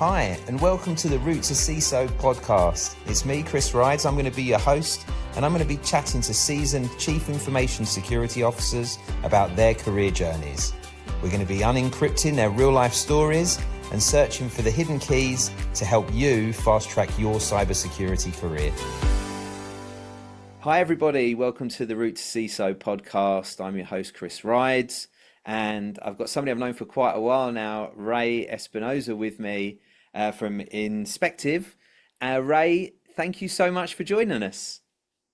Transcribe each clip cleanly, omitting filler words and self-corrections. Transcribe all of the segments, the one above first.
Hi, and welcome to the Root To CISO Podcast. It's me, Kris Rides. I'm going to be your host, and I'm going to be chatting to seasoned Chief Information Security Officers about their career journeys. We're going to be unencrypting their real-life stories and searching for the hidden keys to help you fast-track your cybersecurity career. Hi, everybody. Welcome to the Root To CISO Podcast. I'm your host, Kris Rides, and I've got somebody I've known for quite a while now, Ray Espinoza, with me from Inspective. Ray, thank you so much for joining us.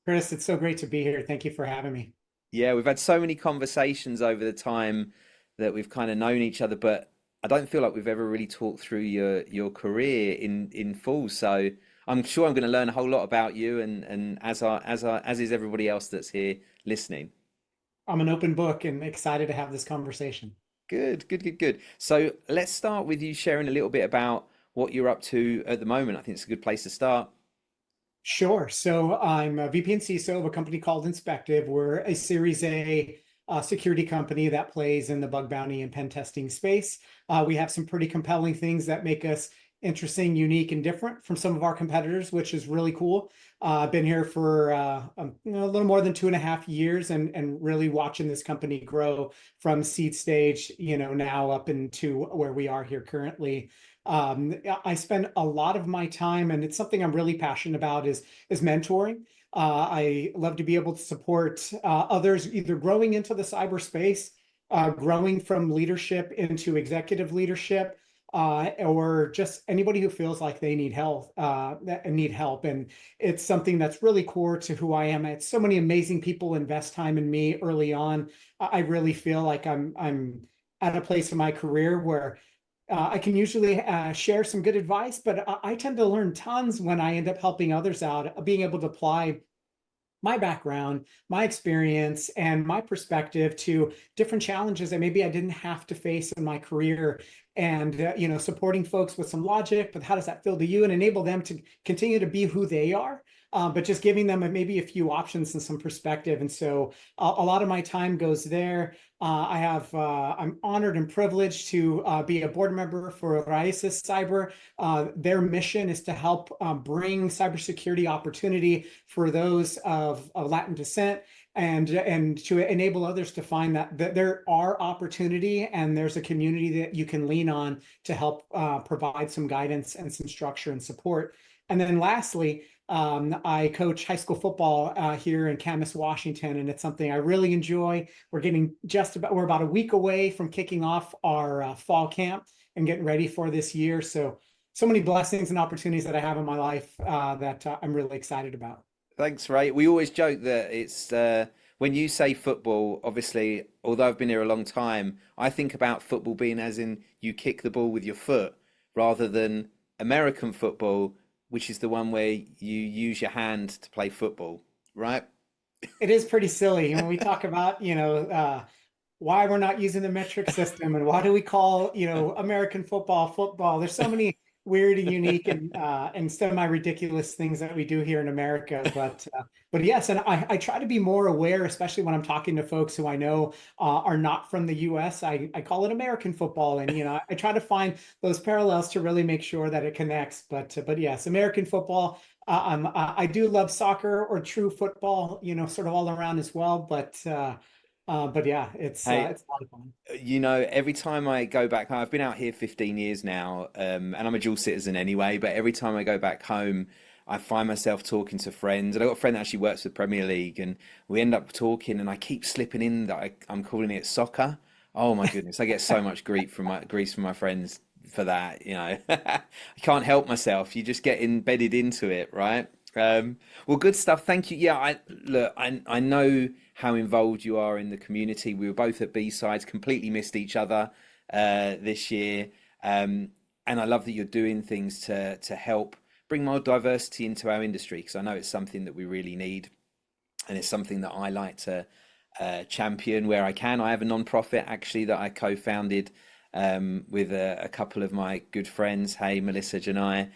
Kris, it's so great to be here. Thank you for having me. Yeah, we've had so many conversations over the time that we've kind of known each other, but I don't feel like we've ever really talked through your career in full. So I'm sure I'm going to learn a whole lot about you, and as is everybody else that's here listening. I'm an open book and excited to have this conversation. Good. So let's start with you sharing a little bit about what you're up to at the moment. I think it's a good place to start. Sure. So I'm a VP and CISO of a company called Inspective. We're a Series A security company that plays in the bug bounty and pen testing space. We have some pretty compelling things that make us interesting, unique, and different from some of our competitors, which is really cool. I've been here for a little more than 2.5 years and really watching this company grow from seed stage, now up into where we are here currently. I spend a lot of my time, and it's something I'm really passionate about, is mentoring. I love to be able to support others either growing into the cyberspace, growing from leadership into executive leadership, or just anybody who feels like they need help. And it's something that's really core to who I am. I had so many amazing people invest time in me early on. I really feel like I'm at a place in my career where I can usually share some good advice, but I tend to learn tons when I end up helping others out, being able to apply my background, my experience, and my perspective to different challenges that maybe I didn't have to face in my career. And, supporting folks with some logic, but how does that feel to you, and enable them to continue to be who they are, but just giving them maybe a few options and some perspective. And so a lot of my time goes there. I'm honored and privileged to be a board member for Ray Cyber. Their mission is to help bring cybersecurity opportunity for those of Latin descent, and to enable others to find that there are opportunity and there's a community that you can lean on to help provide some guidance and some structure and support. And then lastly, I coach high school football here in Camas, Washington, and it's something I really enjoy. We're about a week away from kicking off our fall camp and getting ready for this year. So many blessings and opportunities that I have in my life that I'm really excited about. Thanks, Ray. We always joke that it's when you say football, obviously, although I've been here a long time, I think about football being as in you kick the ball with your foot rather than American football, which is the one where you use your hand to play football, right? It is pretty silly when we talk about, why we're not using the metric system and why do we call, American football. There's so many weird and unique and semi-ridiculous things that we do here in America. But yes, and I try to be more aware, especially when I'm talking to folks who I know are not from the US. I call it American football, and I try to find those parallels to really make sure that it connects. But yes, American football. I do love soccer or true football, sort of all around as well. But yeah, it's a lot of fun. Every time I go back home, I've been out here 15 years now, and I'm a dual citizen anyway, but every time I go back home, I find myself talking to friends, and I've got a friend that actually works for the Premier League, and we end up talking, and I keep slipping in that I'm calling it soccer. Oh my goodness, I get so much grief from my friends for that, I can't help myself. You just get embedded into it, right? Well, good stuff. Thank you. Yeah, I know how involved you are in the community. We were both at B-Sides, completely missed each other this year. And I love that you're doing things to help bring more diversity into our industry, because I know it's something that we really need. And it's something that I like to champion where I can. I have a non-profit actually that I co-founded with a couple of my good friends, hey, Melissa, Janai,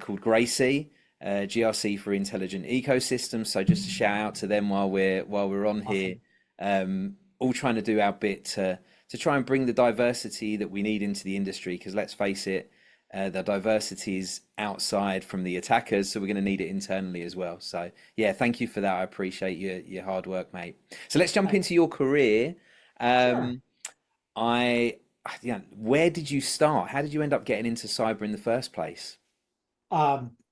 called Gracie. GRC for Intelligent Ecosystems. So just a shout out to them while we're on here, all trying to do our bit to try and bring the diversity that we need into the industry. Because let's face it, The diversity is outside from the attackers, so we're going to need it internally as well. So yeah, thank you for that. I appreciate your hard work, mate. So let's jump Uh, into your career. sure. Um, I yeah, where did you start? How did you end up getting into cyber in the first place?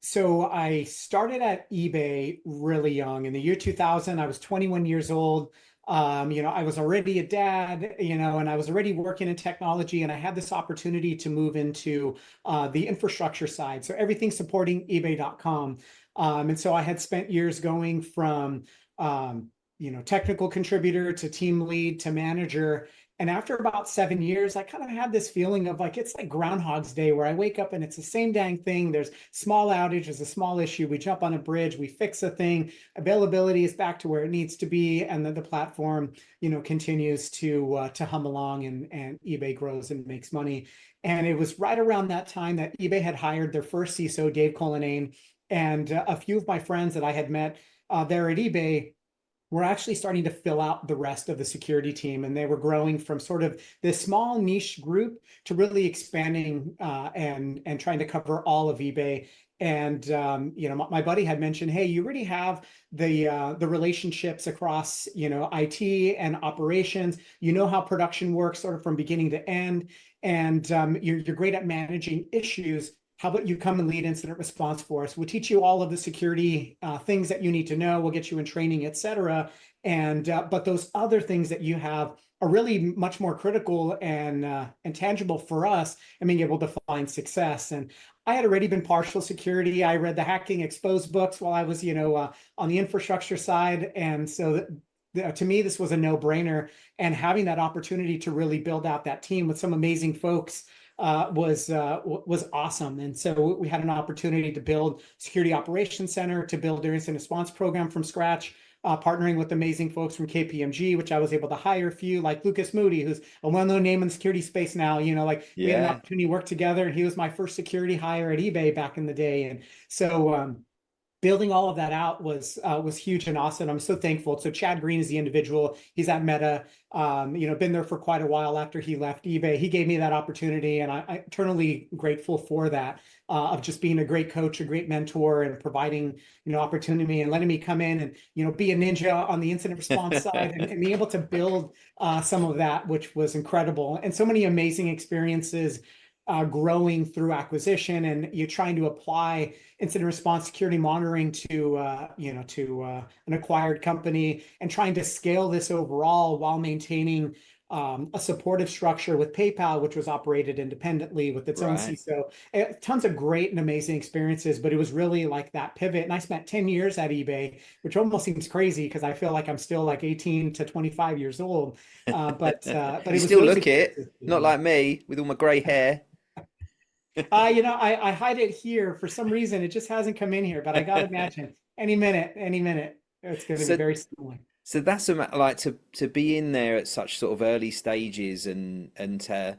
So I started at eBay really young. In the year 2000, I was 21 years old. I was already a dad, and I was already working in technology, and I had this opportunity to move into the infrastructure side. So everything supporting eBay.com. And so I had spent years going from, technical contributor to team lead to manager. And after about 7 years, I kind of had this feeling of like, it's like Groundhog's Day where I wake up and it's the same dang thing. There's small outage, there's a small issue. We jump on a bridge, we fix a thing. Availability is back to where it needs to be. And then the platform, continues to hum along and eBay grows and makes money. And it was right around that time that eBay had hired their first CISO, Dave Cullinane, and a few of my friends that I had met there at eBay were actually starting to fill out the rest of the security team. And they were growing from sort of this small niche group to really expanding and trying to cover all of eBay. And my buddy had mentioned, hey, you already have the relationships across IT and operations. You know how production works, sort of from beginning to end, and you're great at managing issues. How about you come and lead incident response for us? We'll teach you all of the security things that you need to know. We'll get you in training, et cetera. And but those other things that you have are really much more critical and tangible for us and being able to find success. And I had already been partial security. I read the Hacking Exposed books while I was, on the infrastructure side, and so to me, this was a no-brainer. And having that opportunity to really build out that team with some amazing folks was awesome. And so we had an opportunity to build Security Operations Center, to build their incident response program from scratch, partnering with amazing folks from KPMG, which I was able to hire a few, like Lucas Moody, who's a well-known name in the security space now. Like we had an Yeah. opportunity to work together, and he was my first security hire at eBay back in the day. And so building all of that out was huge and awesome. I'm so thankful. So Chad Green is the individual. He's at Meta. Been there for quite a while after he left eBay. He gave me that opportunity, and I'm eternally grateful for that. Of just being a great coach, a great mentor, and providing opportunity and letting me come in and be a ninja on the incident response side and be able to build some of that, which was incredible, and so many amazing experiences growing through acquisition, and you're trying to apply incident response security monitoring to an acquired company and trying to scale this overall while maintaining a supportive structure with PayPal, which was operated independently with its own Right. CISO. Tons of great and amazing experiences, but it was really like that pivot. And I spent 10 years at eBay, which almost seems crazy because I feel like I'm still like 18 to 25 years old. But You it was still those look it, experiences. not like me with all my grey hair. I hide it here for some reason. It just hasn't come in here, but I gotta imagine any minute, it's going to be So very similar. So that's like to be in there at such sort of early stages and to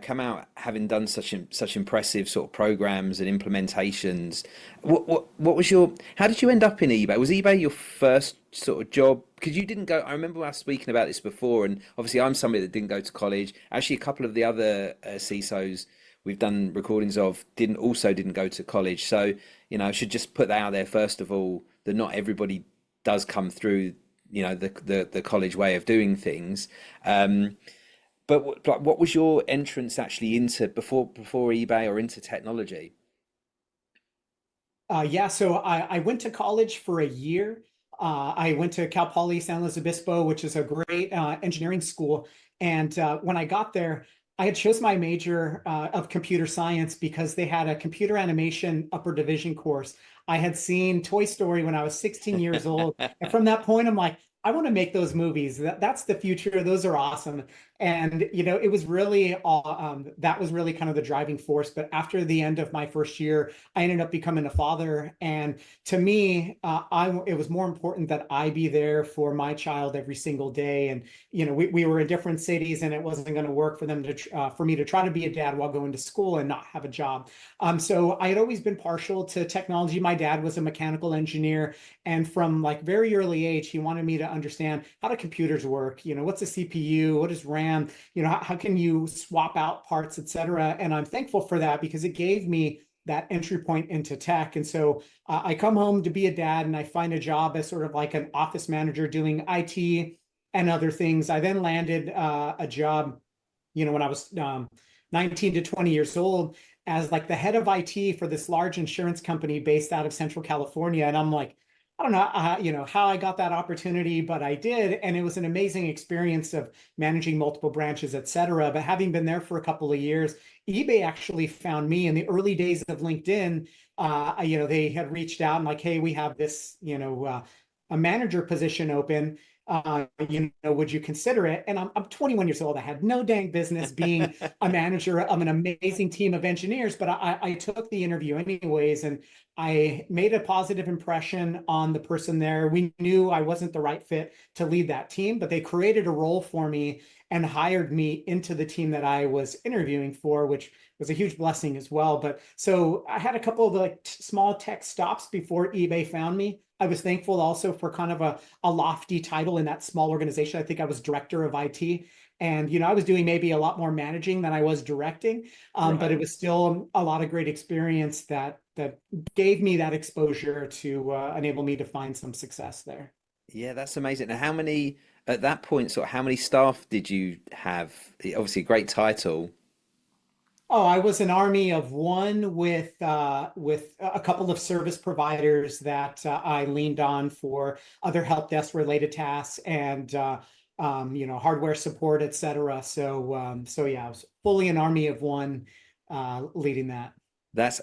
come out having done such impressive sort of programs and implementations. What was your how did you end up in eBay? Was eBay your first sort of job? Because you didn't go. I remember us speaking about this before, and obviously I'm somebody that didn't go to college. Actually, a couple of the other CISOs we've done recordings of didn't go to college. So I should just put that out there first of all that not everybody does come through the college way of doing things. But what was your entrance actually into before eBay or into technology? Yeah, so I went to college for a year. I went to Cal Poly San Luis Obispo, which is a great engineering school. And when I got there, I had chose my major of computer science because they had a computer animation upper division course. I had seen Toy Story when I was 16 years old. And from that point, I'm like, I want to make those movies. That's the future. Those are awesome. And, it was really, that was really kind of the driving force. But after the end of my first year, I ended up becoming a father. And to me, it was more important that I be there for my child every single day. And, we were in different cities, and it wasn't going to work for them for me to try to be a dad while going to school and not have a job. So I had always been partial to technology. My dad was a mechanical engineer, and from like very early age, he wanted me to understand how do computers work. What's a CPU? What is RAM? program? How can you swap out parts, et cetera? And I'm thankful for that because it gave me that entry point into tech. And so I come home to be a dad and I find a job as sort of like an office manager doing IT and other things. I then landed a job, when I was 19 to 20 years old as like the head of IT for this large insurance company based out of Central California. And I'm like, I don't know, how I got that opportunity, but I did. And it was an amazing experience of managing multiple branches, et cetera. But having been there for a couple of years, eBay actually found me in the early days of LinkedIn. They had reached out and like, hey, we have this, a manager position open. Would you consider it? And I'm 21 years old. I had no dang business being a manager of an amazing team of engineers, but I took the interview anyways, and I made a positive impression on the person there. We knew I wasn't the right fit to lead that team, but they created a role for me and hired me into the team that I was interviewing for, which was a huge blessing as well. But so I had a couple of like small tech stops before eBay found me. I was thankful also for kind of a lofty title in that small organization. I think I was director of IT. And, I was doing maybe a lot more managing than I was directing, but it was still a lot of great experience that gave me that exposure to enable me to find some success there. Yeah, that's amazing. And at that point, sort of how many staff did you have? Obviously, a great title. Oh, I was an army of one with a couple of service providers that I leaned on for other help desk related tasks and hardware support, et cetera. So yeah, I was fully an army of one leading that.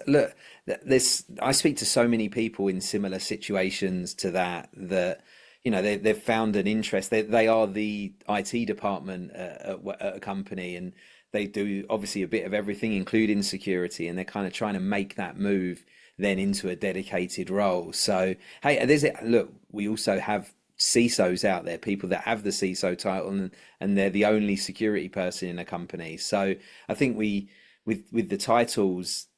Look, this I speak to so many people in similar situations to that they've found an interest. They are the IT department at a company, and they do obviously a bit of everything, including security, and they're kind of trying to make that move then into a dedicated role. So hey, look, we also have CISOs out there, people that have the CISO title, and they're the only security person in a company. So I think with the titles,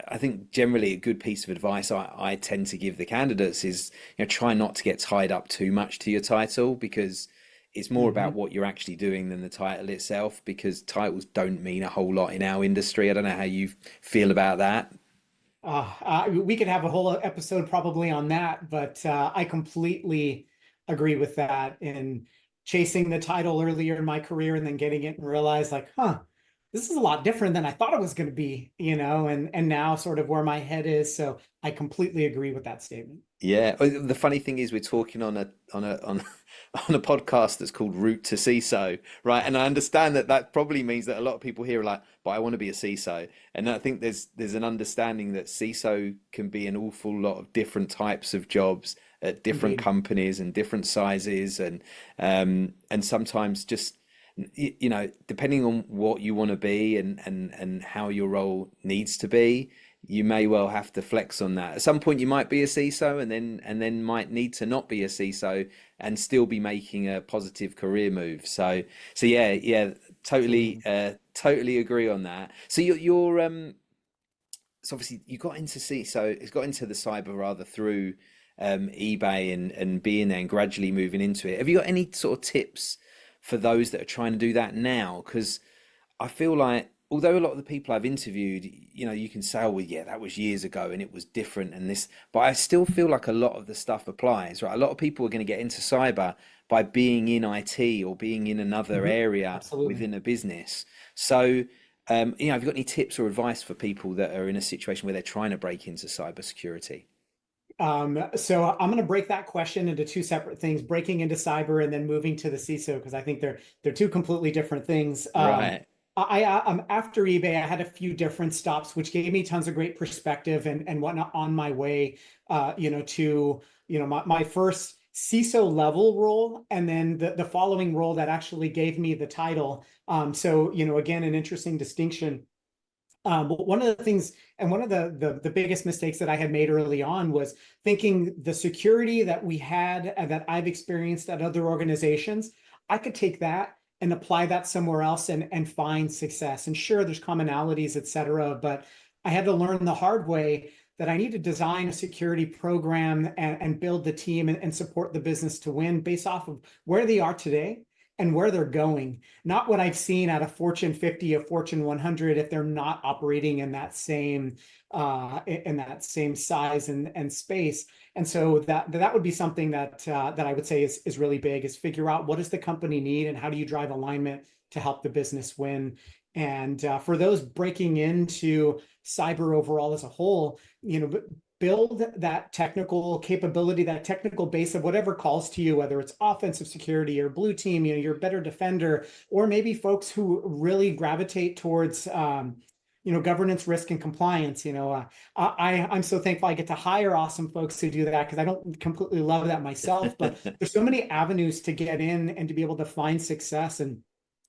I think generally a good piece of advice I tend to give the candidates is, try not to get tied up too much to your title, because it's more about what you're actually doing than the title itself, because titles don't mean a whole lot in our industry. I don't know how you feel about that. We could have a whole episode probably on that, but I completely agree with that. In chasing the title earlier in my career and then getting it and realize like, this is a lot different than I thought it was going to be, and now sort of where my head is. So I completely agree with that statement. Yeah, the funny thing is we're talking on a on a podcast that's called Root to CISO, right? And I understand that probably means that a lot of people here are like, but I want to be a CISO. And I think there's an understanding that CISO can be an awful lot of different types of jobs at different Indeed. companies and different sizes, and sometimes just depending on what you want to be and how your role needs to be, you may well have to flex on that. At some point, you might be a CISO, and then might need to not be a CISO and still be making a positive career move. So yeah, totally, totally agree on that. So so obviously you got into CISO, it's got into the cyber rather through eBay and being there and gradually moving into it. Have you got any sort of tips for those that are trying to do that now? Because I feel like, although a lot of the people I've interviewed, you can say, oh, well, yeah, that was years ago and it was different and this, but I still feel like a lot of the stuff applies, right? A lot of people are going to get into cyber by being in IT or being in another area Absolutely. within a business. So, have you got any tips or advice for people that are in a situation where they're trying to break into cybersecurity? So I'm going to break that question into two separate things: breaking into cyber and then moving to the CISO, because I think they're two completely different things. Right. After eBay, I had a few different stops, which gave me tons of great perspective and whatnot on my way, to my first CISO level role, and then the following role that actually gave me the title. So again, an interesting distinction. But one of the things, and one of the biggest mistakes that I had made early on was thinking the security that we had and that I've experienced at other organizations, I could take that and apply that somewhere else and find success. And sure, there's commonalities, et cetera, but I had to learn the hard way that I need to design a security program and build the team and support the business to win based off of where they are today and where they're going, not what I've seen at a Fortune 50, a Fortune 100, if they're not operating in that same size and space. And so that would be something that I would say is really big, is figure out what does the company need and how do you drive alignment to help the business win. And for those breaking into cyber overall as a whole, build that technical capability, that technical base of whatever calls to you, whether it's offensive security or blue team, you're a better defender, or maybe folks who really gravitate towards governance, risk, and compliance. I'm so thankful I get to hire awesome folks who do that, because I don't completely love that myself, but there's so many avenues to get in and to be able to find success. And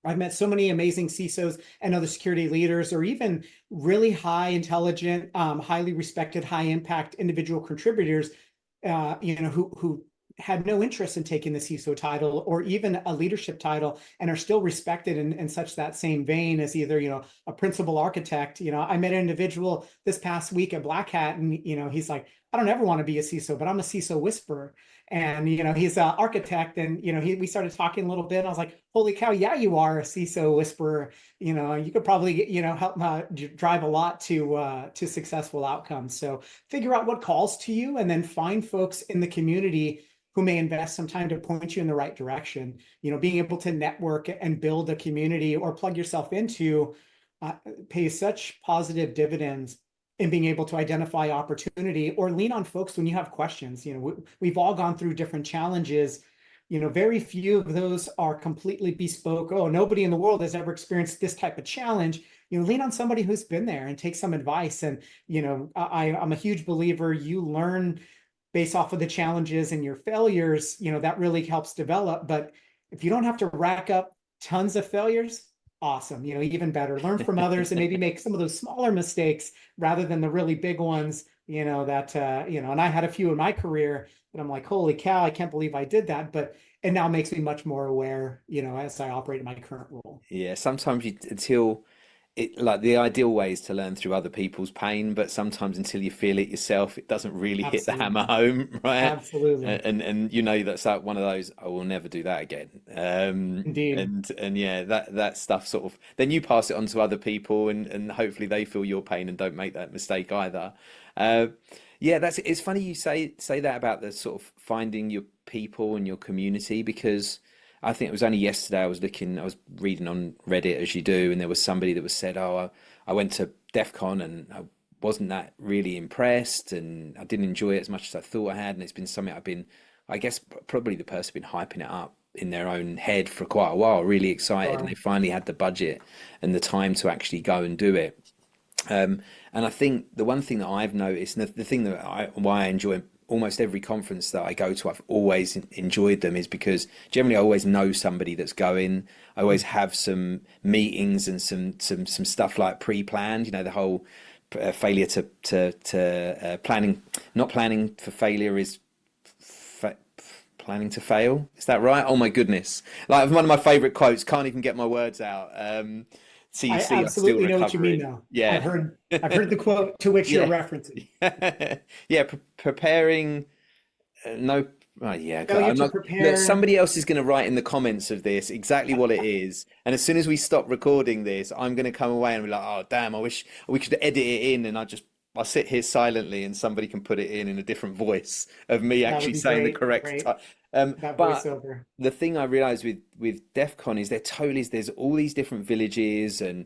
I've met so many amazing CISOs and other security leaders, or even really high intelligent, highly respected, high impact individual contributors, who had no interest in taking the CISO title or even a leadership title, and are still respected in such that same vein as either, a principal architect. I met an individual this past week at Black Hat, and, he's like, I don't ever want to be a CISO, but I'm a CISO whisperer. And, he's an architect, and, we started talking a little bit. And I was like, holy cow, yeah, you are a CISO whisperer. You could probably, help drive a lot to successful outcomes. So figure out what calls to you, and then find folks in the community who may invest some time to point you in the right direction. Being able to network and build a community or plug yourself into pays such positive dividends in being able to identify opportunity or lean on folks when you have questions. We've all gone through different challenges. Very few of those are completely bespoke. Oh, nobody in the world has ever experienced this type of challenge. Lean on somebody who's been there and take some advice. And, I'm a huge believer, you learn based off of the challenges and your failures, that really helps develop. But if you don't have to rack up tons of failures, awesome, even better. Learn from others and maybe make some of those smaller mistakes rather than the really big ones, and I had a few in my career that I'm like, holy cow, I can't believe I did that. But it now makes me much more aware, as I operate in my current role. Yeah, sometimes like the ideal way is to learn through other people's pain, but sometimes until you feel it yourself, it doesn't really hit the hammer home, right? Absolutely. And that's like one of those, I will never do that again. Indeed. And yeah, that stuff sort of, then you pass it on to other people, and hopefully they feel your pain and don't make that mistake either. Yeah, it's funny you say that about the sort of finding your people and your community, because I think it was only yesterday I was reading on Reddit, as you do, and there was somebody that was said, oh, I went to DEF CON and I wasn't that really impressed, and I didn't enjoy it as much as I thought I had, and it's been something I guess probably the person been hyping it up in their own head for quite a while, really excited, and they finally had the budget and the time to actually go and do it. And I think the one thing that I've noticed, and the thing why I enjoy almost every conference that I go to, I've always enjoyed them, is because generally I always know somebody that's going. I always have some meetings and some stuff like pre-planned. The whole failure to planning, not planning for failure is planning to fail. Is that right? Oh my goodness! Like one of my favorite quotes. Can't even get my words out. I absolutely know what you mean now. Yeah, I've heard the quote to which you're referencing. Yeah, preparing. No, oh, yeah. Prepare. Somebody else is going to write in the comments of this exactly what it is, and as soon as we stop recording this, I'm going to come away and be like, "Oh, damn! I wish we could edit it in," and I'll sit here silently, and somebody can put it in a different voice of me actually saying the correct time. That But voiceover. the thing I realized with DEF CON is there's all these different villages, and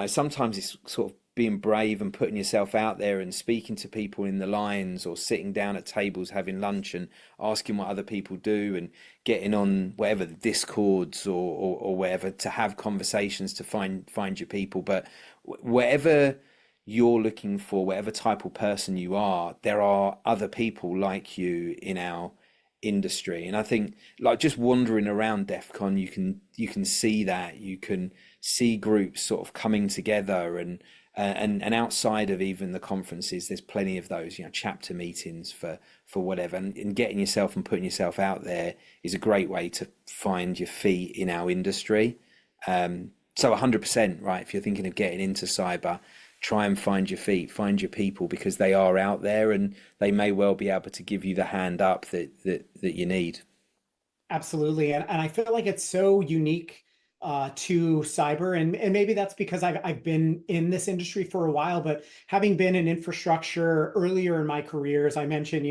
sometimes it's sort of being brave and putting yourself out there and speaking to people in the lines, or sitting down at tables having lunch and asking what other people do, and getting on whatever the discords or whatever to have conversations to find your people. But whatever you're looking for, whatever type of person you are, there are other people like you in our industry. And I think, like, just wandering around DEF CON, you can see that. You can see groups sort of coming together, and outside of even the conferences, there's plenty of those, chapter meetings for whatever, and getting yourself and putting yourself out there is a great way to find your feet in our industry. So 100%, right, if you're thinking of getting into cyber, try and find your feet, find your people, because they are out there, and they may well be able to give you the hand up that you need. Absolutely. And I feel like it's so unique to cyber. And maybe that's because I've been in this industry for a while, but having been in infrastructure earlier in my career, as I mentioned,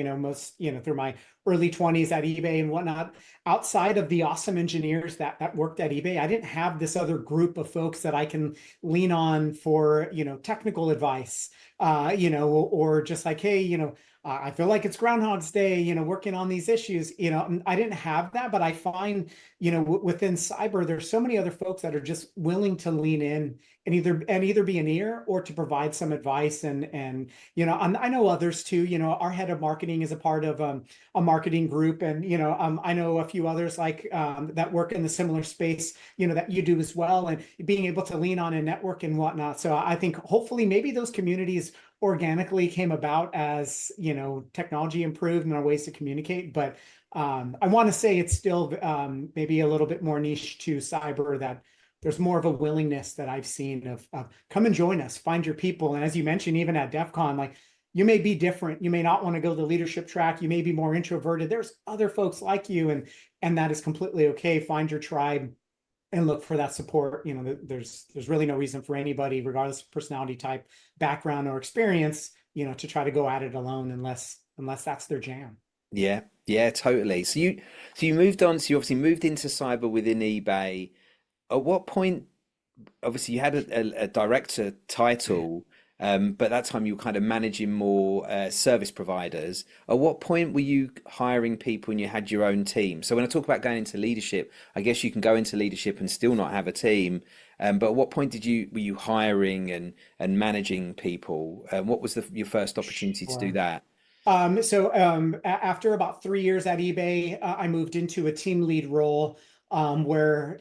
through my early 20s at eBay and whatnot, outside of the awesome engineers that worked at eBay, I didn't have this other group of folks that I can lean on for, technical advice, or just like, hey, I feel like it's Groundhog's Day, working on these issues. I didn't have that, but I find, within cyber, there's so many other folks that are just willing to lean in and either be an ear or to provide some advice. And I know others too. Our head of marketing is a part of a marketing group, and I know a few others like that work in the similar space, that you do as well, and being able to lean on a network and whatnot. So I think hopefully maybe those communities organically came about as technology improved and our ways to communicate. But I want to say it's still maybe a little bit more niche to cyber, that there's more of a willingness that I've seen of come and join us, find your people. And as you mentioned, even at DEF CON, like, you may be different, you may not want to go the leadership track, you may be more introverted, there's other folks like you, and that is completely okay. Find your tribe and look for that support. There's really no reason for anybody, regardless of personality type, background, or experience, to try to go at it alone, unless that's their jam. Yeah, yeah, totally. So you moved on. So you obviously moved into cyber within eBay. At what point? Obviously, you had a director title, but at that time you were kind of managing more service providers. At what point were you hiring people and you had your own team? So when I talk about going into leadership, I guess you can go into leadership and still not have a team. But at what point were you hiring and managing people? What was your first opportunity to do Sure. that? After about 3 years at eBay, I moved into a team lead role, where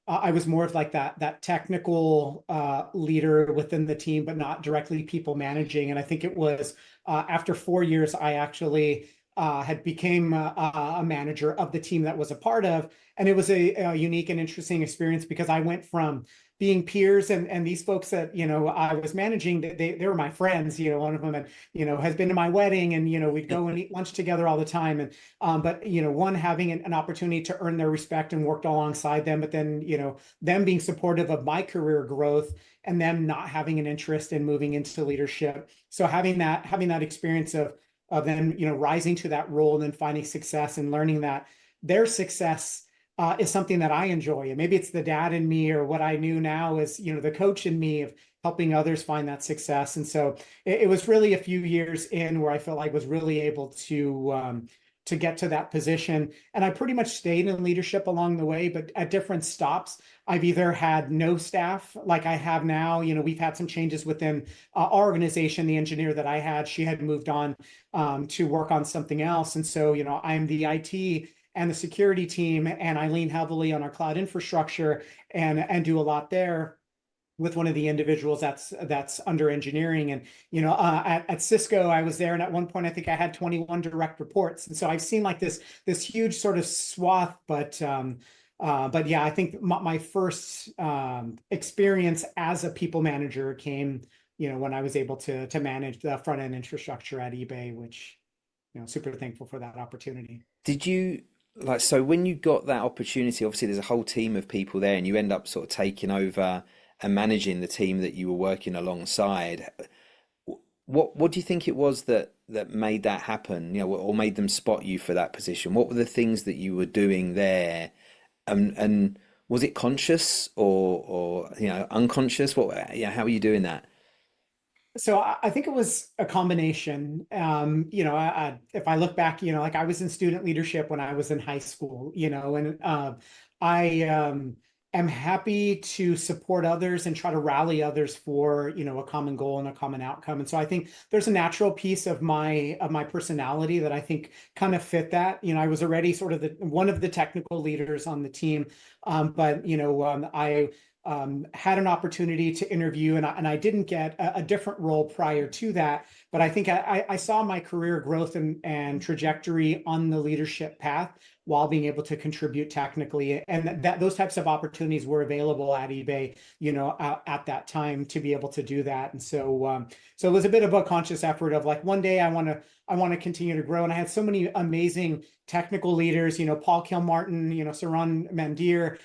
I was more of like that technical leader within the team, but not directly people managing. And I think it was after 4 years, I actually had became a manager of the team that was a part of, and it was a unique and interesting experience, because I went from being peers, and these folks that I was managing, they were my friends. One of them had, has been to my wedding, and we'd go and eat lunch together all the time. And but one having an opportunity to earn their respect and worked alongside them, but then them being supportive of my career growth, and them not having an interest in moving into leadership. So having that experience of them rising to that role and then finding success and learning that their success is something that I enjoy. And maybe it's the dad in me, or what I knew now is, the coach in me, of helping others find that success. And so it was really a few years in where I felt like I was really able to get to that position. And I pretty much stayed in leadership along the way, but at different stops. I've either had no staff like I have now. We've had some changes within our organization. The engineer that I had, she had moved on to work on something else. And so, I'm the IT and the security team, and I lean heavily on our cloud infrastructure and do a lot there with one of the individuals that's under engineering. And at Cisco, I was there, and at one point I think I had 21 direct reports. And so I've seen like this huge sort of swath. But yeah, I think my first experience as a people manager came when I was able to manage the front end infrastructure at eBay, which super thankful for that opportunity. Did you so when you got that opportunity, obviously there's a whole team of people there and you end up sort of taking over and managing the team that you were working alongside. What do you think it was that made that happen, or made them spot you for that position? What were the things that you were doing there? And was it conscious or unconscious? How are you doing that? So I think it was a combination. If I look back, like I was in student leadership when I was in high school, and I am happy to support others and try to rally others for, a common goal and a common outcome. And so I think there's a natural piece of my personality that I think kind of fit that. I was already sort of one of the technical leaders on the team, but I had an opportunity to interview, and I didn't get a different role prior to that. But I think I saw my career growth and trajectory on the leadership path while being able to contribute technically. And that those types of opportunities were available at eBay, at that time to be able to do that. And so it was a bit of a conscious effort of like, one day I want to continue to grow. And I had so many amazing technical leaders, Paul Kilmartin, Saran Mandir,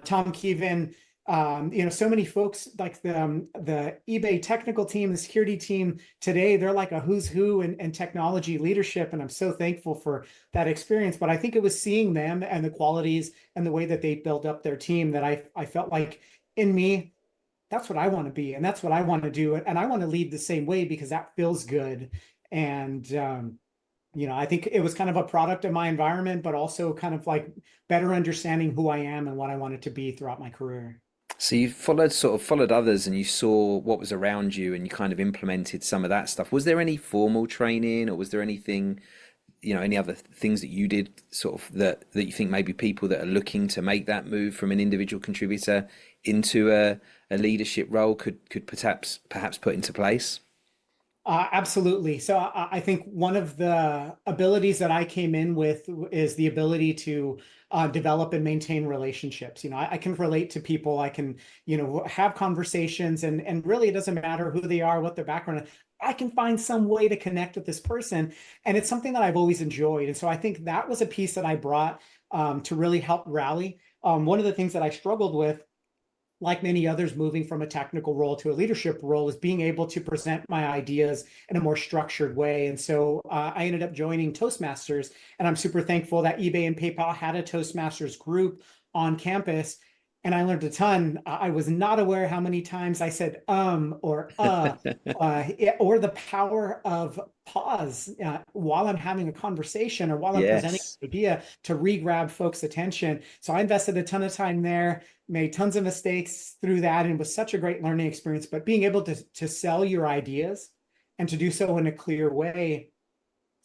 Tom Keevan, so many folks like the eBay technical team, the security team today, they're like a who's who in technology leadership. And I'm so thankful for that experience. But I think it was seeing them and the qualities and the way that they built up their team that I felt like in me, that's what I want to be. And that's what I want to do. And I want to lead the same way because that feels good. And, I think it was kind of a product of my environment, but also kind of like better understanding who I am and what I wanted to be throughout my career. So you followed others and you saw what was around you and you kind of implemented some of that stuff. Was there any formal training or was there anything, any other things that you did sort of that you think maybe people that are looking to make that move from an individual contributor into a leadership role could perhaps put into place? Absolutely. So I think one of the abilities that I came in with is the ability to develop and maintain relationships. I can relate to people. I can, have conversations, and really it doesn't matter who they are, what their background is. I can find some way to connect with this person, and it's something that I've always enjoyed. And so I think that was a piece that I brought to really help rally. One of the things that I struggled with, like many others moving from a technical role to a leadership role, is being able to present my ideas in a more structured way. And so I ended up joining Toastmasters, and I'm super thankful that eBay and PayPal had a Toastmasters group on campus. And I learned a ton. I was not aware how many times I said or or the power of pause while I'm having a conversation or while I'm presenting Yes. an idea to re-grab folks' attention. So I invested a ton of time there, made tons of mistakes through that, and it was such a great learning experience. But being able to sell your ideas and to do so in a clear way,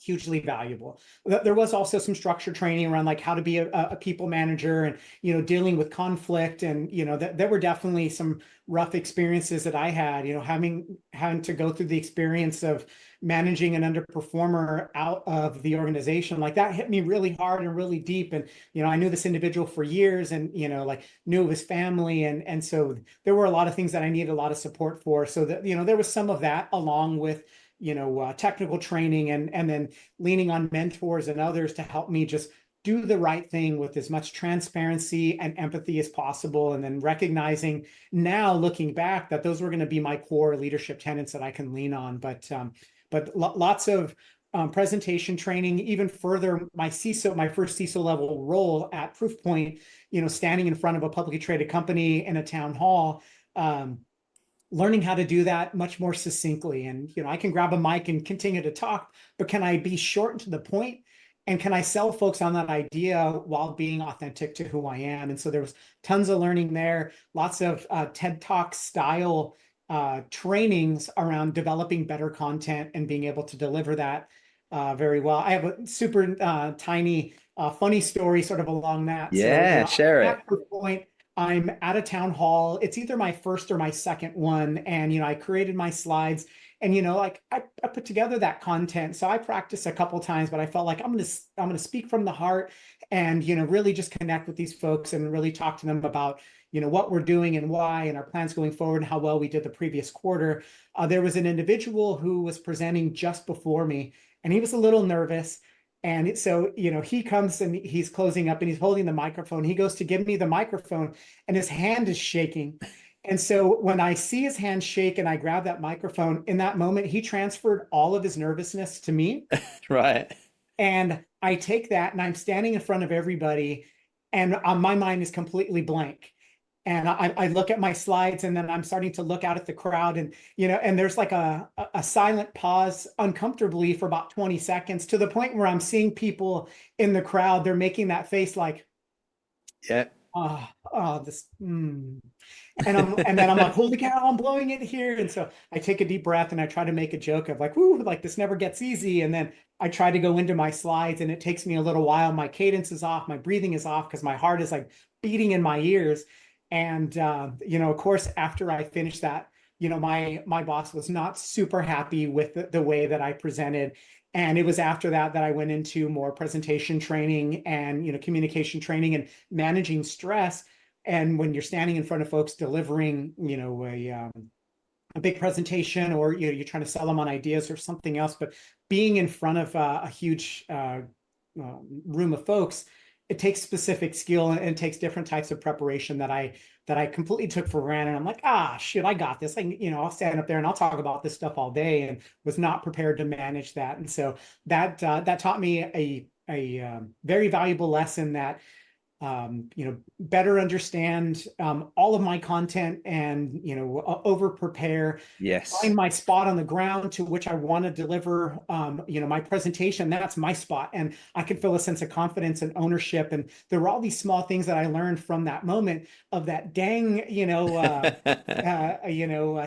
hugely valuable. There was also some structured training around like how to be a people manager and, dealing with conflict. And, there were definitely some rough experiences that I had, having to go through the experience of managing an underperformer out of the organization. Like that hit me really hard and really deep. And, I knew this individual for years and, like knew of his family. And so there were a lot of things that I needed a lot of support for. So that, there was some of that along with technical training and then leaning on mentors and others to help me just do the right thing with as much transparency and empathy as possible. And then recognizing now, looking back, that those were going to be my core leadership tenets that I can lean on. But lots of presentation training, even further, my first CISO level role at Proofpoint, standing in front of a publicly traded company in a town hall, learning how to do that much more succinctly. And, I can grab a mic and continue to talk, but can I be short and to the point? And can I sell folks on that idea while being authentic to who I am? And so there was tons of learning there, lots of TED Talk style trainings around developing better content and being able to deliver that very well. I have a super tiny funny story sort of along that. Yeah, So, share it. at Proofpoint, I'm at a town hall. It's either my first or my second one. And, I created my slides and, like I put together that content. So I practiced a couple times, but I felt like I'm going to speak from the heart and, really just connect with these folks and really talk to them about, what we're doing and why and our plans going forward and how well we did the previous quarter. There was an individual who was presenting just before me and he was a little nervous. And so, he comes and he's closing up and he's holding the microphone. He goes to give me the microphone and his hand is shaking. And so when I see his hand shake and I grab that microphone, in that moment, he transferred all of his nervousness to me. Right. And I take that and I'm standing in front of everybody and my mind is completely blank. And I look at my slides and then I'm starting to look out at the crowd and, and there's like a silent pause uncomfortably for about 20 seconds to the point where I'm seeing people in the crowd, they're making that face like, Yeah. this, And then I'm like, holy cow, I'm blowing it here. And so I take a deep breath and I try to make a joke of like, whoo, like this never gets easy. And then I try to go into my slides and it takes me a little while. My cadence is off, my breathing is off because my heart is like beating in my ears. And of course, after I finished that, my boss was not super happy with the way that I presented. And it was after that that I went into more presentation training and communication training and managing stress. And when you're standing in front of folks delivering, a big presentation, or you're trying to sell them on ideas or something else, but being in front of a huge room of folks, it takes specific skill, and it takes different types of preparation that I completely took for granted. I'm like, shit, I got this. I'll stand up there and I'll talk about this stuff all day, and was not prepared to manage that. And so that taught me a very valuable lesson, that better understand all of my content, and over prepare, Yes. find my spot on the ground to which I want to deliver my presentation. That's my spot, and I could feel a sense of confidence and ownership. And there were all these small things that I learned from that moment of that dang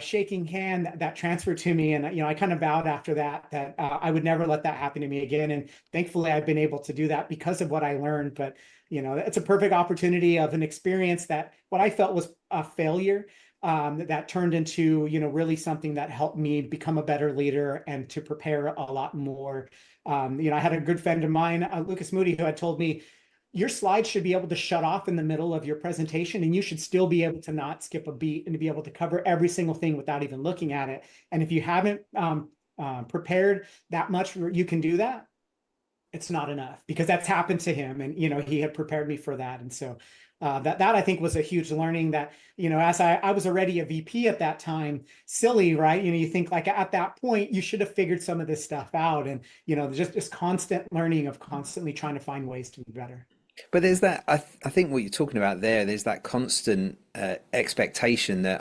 shaking hand that transferred to me. And I kind of vowed after that I would never let that happen to me again. And thankfully I've been able to do that because of what I learned. But it's a perfect opportunity of an experience that what I felt was a failure, that turned into, really something that helped me become a better leader and to prepare a lot more. I had a good friend of mine, Lucas Moody, who had told me, your slides should be able to shut off in the middle of your presentation, and you should still be able to not skip a beat and to be able to cover every single thing without even looking at it. And if you haven't prepared that much, you can do that. It's not enough, because that's happened to him, and he had prepared me for that. And so that I think was a huge learning, that as I was already a VP at that time. Silly, right? You think like at that point you should have figured some of this stuff out, and just constant learning of constantly trying to find ways to be better. But there's that, I think what you're talking about there's that constant expectation that,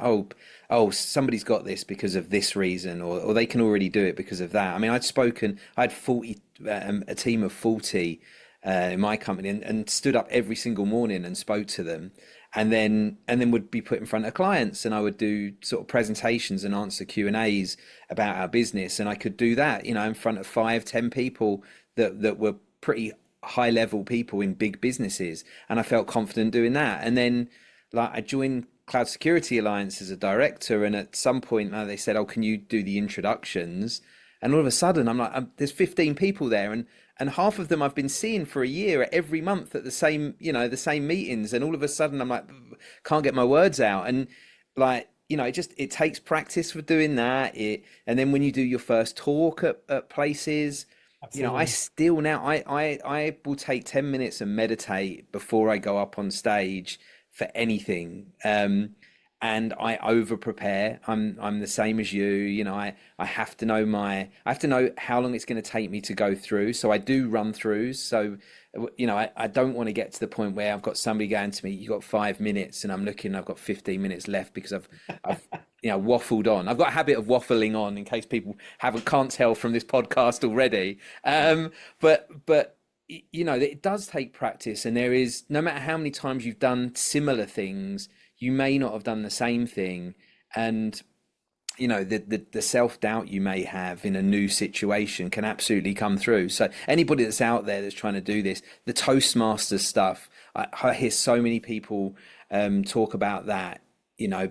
somebody's got this because of this reason, or they can already do it because of that. I mean, I had 40, a team of 40 in my company, and stood up every single morning and spoke to them, and then would be put in front of clients, and I would do sort of presentations and answer Q&As about our business. And I could do that, in front of 5-10 people that were pretty high level people in big businesses, and I felt confident doing that. And then I joined Cloud Security Alliance as a director, and at some point they said, can you do the introductions? And all of a sudden I'm like, there's 15 people there, and half of them I've been seeing for a year every month at the same meetings, and all of a sudden I'm like, can't get my words out. And it takes practice for doing that. And then when you do your first talk at places, Absolutely. I still now I will take 10 minutes and meditate before I go up on stage for anything. And I over prepare. I'm the same as you. I have to know how long it's going to take me to go through. So I do run throughs. So I don't want to get to the point where I've got somebody going to me, you got 5 minutes, and I'm looking, I've got 15 minutes left, because I've waffled on. I've got a habit of waffling on, in case people can't tell from this podcast already. But it does take practice, and there is, no matter how many times you've done similar things, you may not have done the same thing. And the self-doubt you may have in a new situation can absolutely come through. So anybody that's out there that's trying to do this, the Toastmasters stuff, I hear so many people talk about that,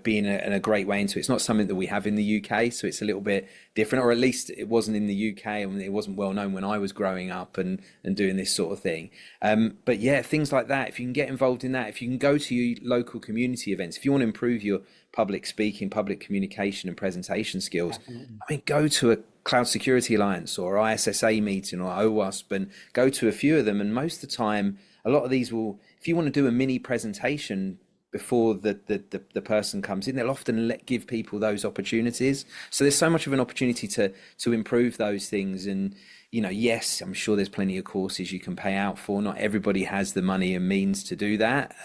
being a great way into it. It's not something that we have in the UK, so it's a little bit different, or at least it wasn't in the UK, and it wasn't well known when I was growing up and doing this sort of thing. But yeah, things like that, if you can get involved in that, if you can go to your local community events, if you want to improve your public speaking, public communication and presentation skills, Definitely. I mean, go to a Cloud Security Alliance or ISSA meeting or OWASP, and go to a few of them. And most of the time, a lot of these will, if you want to do a mini presentation before the person comes in, they'll often give people those opportunities. So there's so much of an opportunity to improve those things. And yes, I'm sure there's plenty of courses you can pay out for. Not everybody has the money and means to do that.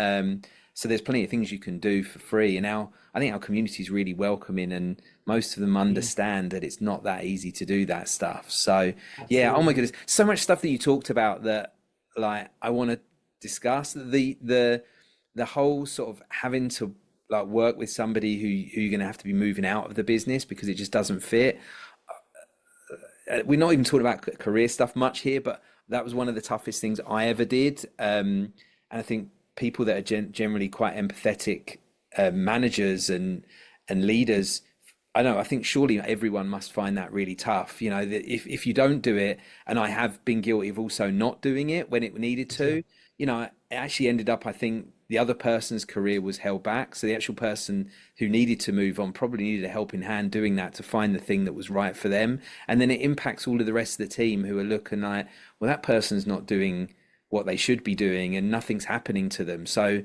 So there's plenty of things you can do for free. And I think our community is really welcoming, and most of them understand that it's not that easy to do that stuff. So yeah, oh my goodness, so much stuff that you talked about that I want to discuss. The whole sort of having to work with somebody who you're going to have to be moving out of the business because it just doesn't fit. We're not even talking about career stuff much here, but that was one of the toughest things I ever did. And I think people that are generally quite empathetic managers and leaders, I know, I think surely everyone must find that really tough. You know, that if you don't do it, and I have been guilty of also not doing it when it needed too. to, you know, it actually ended up, I think the other person's career was held back. So the actual person who needed to move on probably needed a helping hand doing that to find the thing that was right for them. And then it impacts all of the rest of the team who are looking like, well, that person's not doing what they should be doing and nothing's happening to them. So,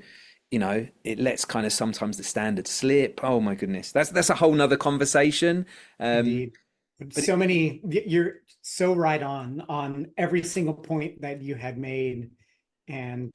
you know, it lets kind of sometimes the standard slip. Oh my goodness, that's a whole nother conversation. Indeed. But So many, you're so right on every single point that you had made. And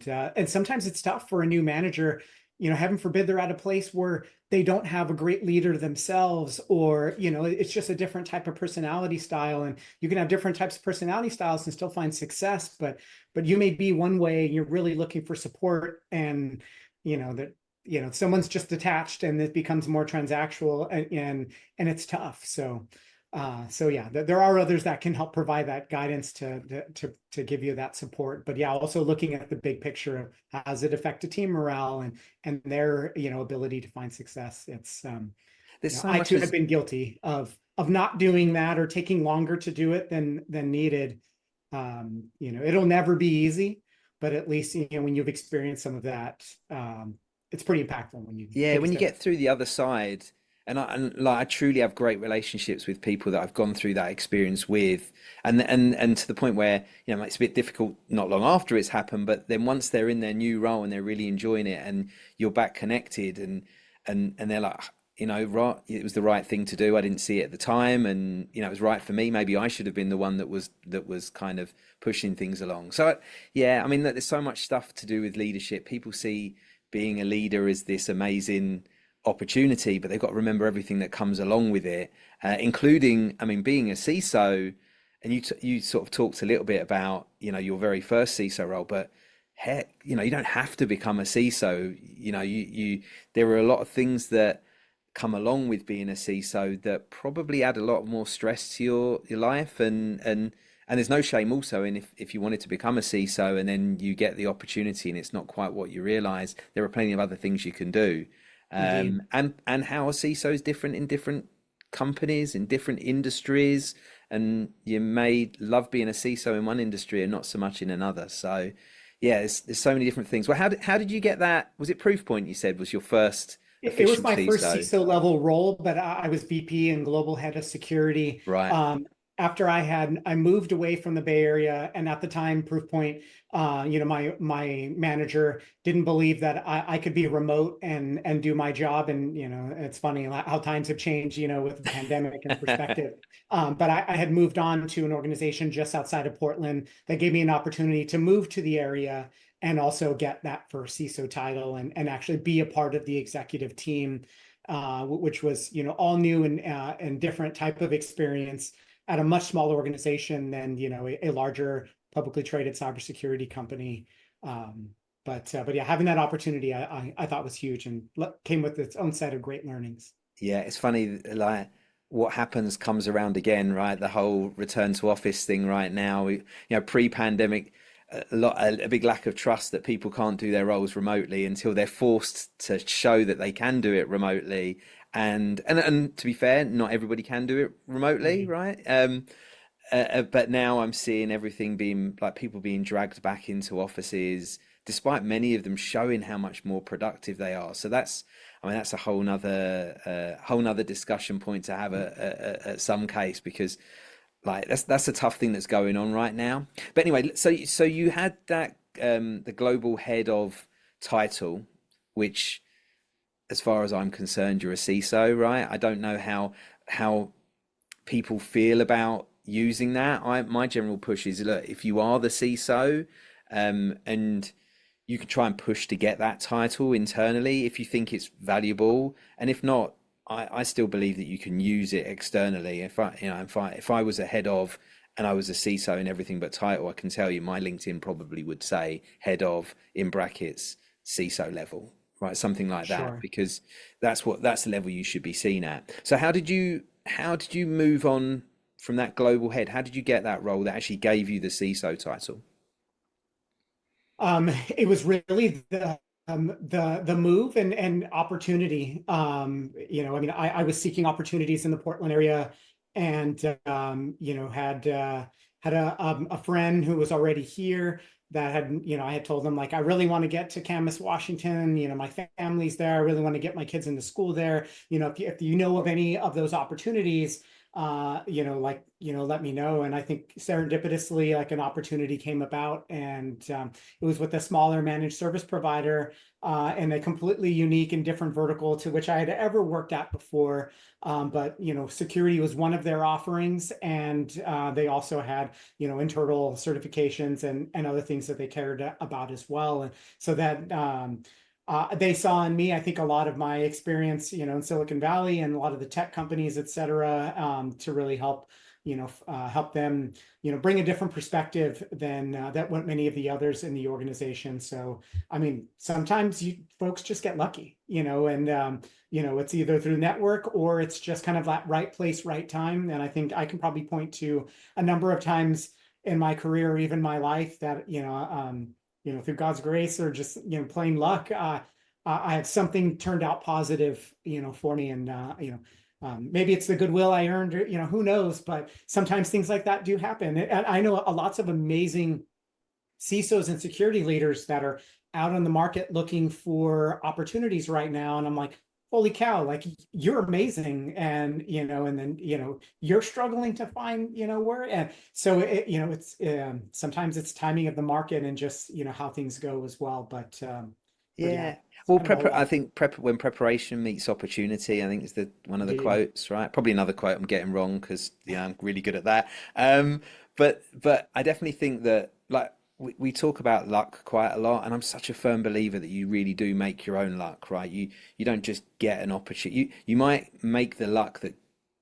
sometimes it's tough for a new manager, you know, heaven forbid they're at a place where they don't have a great leader themselves, or, you know, it's just a different type of personality style. And you can have different types of personality styles and still find success, but you may be one way and you're really looking for support, and, you know, that, you know, someone's just detached and it becomes more transactional, and it's tough. So yeah, there are others that can help provide that guidance to give you that support. But yeah, also looking at the big picture of how does it affect a team morale and their, you know, ability to find success. It's there's you know, so I much too have as been guilty of not doing that or taking longer to do it than needed. You know, it'll never be easy, but at least, you know, when you've experienced some of that, it's pretty impactful when you yeah, take a when you step. get through the other side, and like I truly have great relationships with people that I've gone through that experience with, and to the point where, you know, it's a bit difficult not long after it's happened, but then once they're in their new role and they're really enjoying it, and you're back connected, and they're like, you know, right, it was the right thing to do. I didn't see it at the time, and you know, it was right for me. Maybe I should have been the one that was kind of pushing things along. So yeah, I mean, there's so much stuff to do with leadership. People see being a leader as this amazing opportunity, but they've got to remember everything that comes along with it, including, I mean, being a CISO. And you sort of talked a little bit about, you know, your very first CISO role, but heck, you know, you don't have to become a CISO. You know, you there are a lot of things that come along with being a CISO that probably add a lot more stress to your life, and there's no shame also in if you wanted to become a CISO and then you get the opportunity and it's not quite what you realize, there are plenty of other things you can do. Indeed. And how a CISO is different in different companies, in different industries, and you may love being a CISO in one industry and not so much in another. So yeah, there's so many different things. Well, how did you get that? Was it Proofpoint you said was your first It was official my first CISO? CISO level role, but I was VP and global head of security. Right. After I moved away from the Bay Area, and at the time, Proofpoint, you know, my manager didn't believe that I could be remote and do my job. And you know, it's funny how times have changed, you know, with the pandemic and perspective. But I had moved on to an organization just outside of Portland that gave me an opportunity to move to the area and also get that first CISO title and actually be a part of the executive team, which was, you know, all new and different type of experience at a much smaller organization than, you know, a larger publicly traded cybersecurity company. But yeah, having that opportunity, I thought was huge and came with its own set of great learnings. Yeah, it's funny, like what happens comes around again, right? The whole return to office thing right now. You know, pre-pandemic, a big lack of trust that people can't do their roles remotely until they're forced to show that they can do it remotely. And to be fair, not everybody can do it remotely, Indeed. right? But now I'm seeing everything being like people being dragged back into offices, despite many of them showing how much more productive they are. So I mean, that's a whole nother discussion point to have at some case, because like that's a tough thing that's going on right now. But anyway, so you had that the global head of title, which, as far as I'm concerned, you're a CISO, right? I don't know how people feel about using that. My general push is, look, if you are the CISO, and you can try and push to get that title internally if you think it's valuable, and if not, I still believe that you can use it externally. If I was a head of and I was a CISO in everything but title, I can tell you my LinkedIn probably would say head of in brackets CISO level, right? Something like that, Sure. because that's the level you should be seen at. So how did you move on from that global head? How did you get that role that actually gave you the CISO title? It was really the move and opportunity. I mean, I was seeking opportunities in the Portland area, and had a friend who was already here that had, I had told them, like, I really want to get to Camas, Washington. My family's there. I really want to get my kids into school there. If you know of any of those opportunities, let me know. And I think serendipitously, like, an opportunity came about, and it was with a smaller managed service provider, and a completely unique and different vertical to which I had ever worked at before. But security was one of their offerings, and they also had internal certifications and other things that they cared about as well. And so that they saw in me, I think, a lot of my experience, in Silicon Valley and a lot of the tech companies, et cetera, to really help, help them, bring a different perspective than that what many of the others in the organization. So, I mean, sometimes folks just get lucky, and it's either through network or it's just kind of that right place, right time. And I think I can probably point to a number of times in my career, or even my life, that through God's grace or just plain luck, I had something turned out positive, for me. And maybe it's the goodwill I earned, or who knows. But sometimes things like that do happen. And I know lots of amazing CISOs and security leaders that are out on the market looking for opportunities right now, and I'm like, holy cow, like, you're amazing. And and then you're struggling to find where. And so it's sometimes it's timing of the market and just how things go as well. But yeah, Yeah. it's Well, kind of all I that. think when preparation meets opportunity, I think is the one of the Indeed. quotes, right? Probably another quote I'm getting wrong because I'm really good at that. But I definitely think that, like, we talk about luck quite a lot, and I'm such a firm believer that you really do make your own luck, right? You don't just get an opportunity. You might make the luck that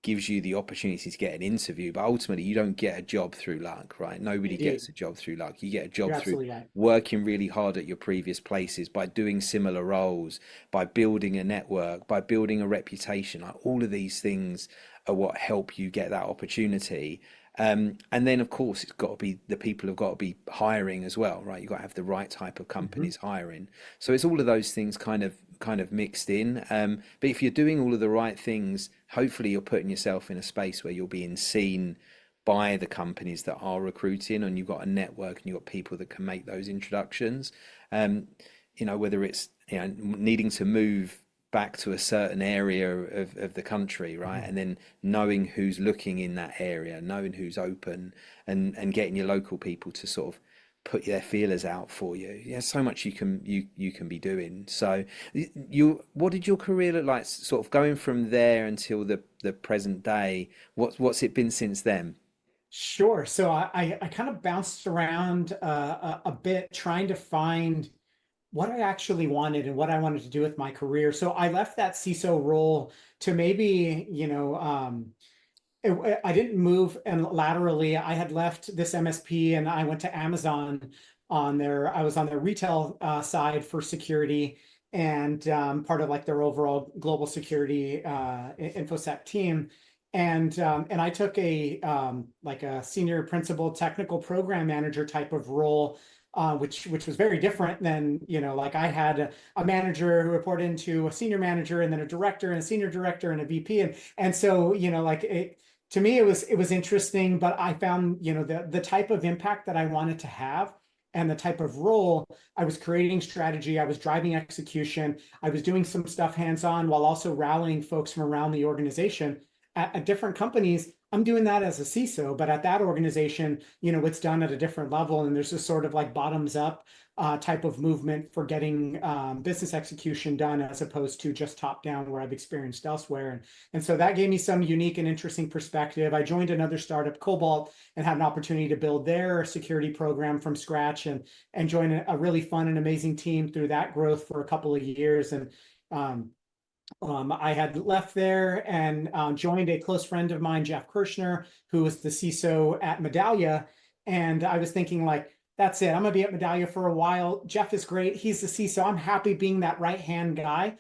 gives you the opportunity to get an interview, but ultimately you don't get a job through luck, right? Nobody Indeed. gets a job through luck. You get a You're job through absolutely right. working really hard at your previous places, by doing similar roles, by building a network, by building a reputation. Like, all of these things are what help you get that opportunity. And then, of course, it's got to be, the people have got to be hiring as well, right? You've got to have the right type of Mhm. companies hiring. So it's all of those things kind of mixed in. But if you're doing all of the right things, hopefully you're putting yourself in a space where you're being seen by the companies that are recruiting, and you've got a network and you've got people that can make those introductions. Um, whether it's needing to move back to a certain area of the country, right? Mhm. And then knowing who's looking in that area, knowing who's open, and getting your local people to sort of put their feelers out for you. Yeah, so much you can be doing. So what did your career look like, sort of going from there until the present day? What's it been since then? Sure. So I kind of bounced around a bit trying to find what I actually wanted and what I wanted to do with my career. So I left that CISO role to maybe, I didn't move and laterally. I had left this MSP and I went to Amazon I was on their retail side for security, and part of like their overall global security InfoSec team. And I took a like a senior principal technical program manager type of role, which was very different than, like, I had a manager who reported into a senior manager, and then a director and a senior director and a VP. And so, like, to me, it was interesting, but I found, the type of impact that I wanted to have and the type of role. I was creating strategy, I was driving execution, I was doing some stuff hands-on while also rallying folks from around the organization. At different companies, I'm doing that as a CISO, but at that organization, it's done at a different level. And there's this sort of like bottoms up type of movement for getting business execution done, as opposed to just top down, where I've experienced elsewhere. And so that gave me some unique and interesting perspective. I joined another startup, Cobalt, and had an opportunity to build their security program from scratch, and join a really fun and amazing team through that growth for a couple of years. And um, I had left there and joined a close friend of mine, Jeff Kirshner, who was the CISO at Medallia. And I was thinking, like, that's it. I'm going to be at Medallia for a while. Jeff is great. He's the CISO. I'm happy being that right-hand guy.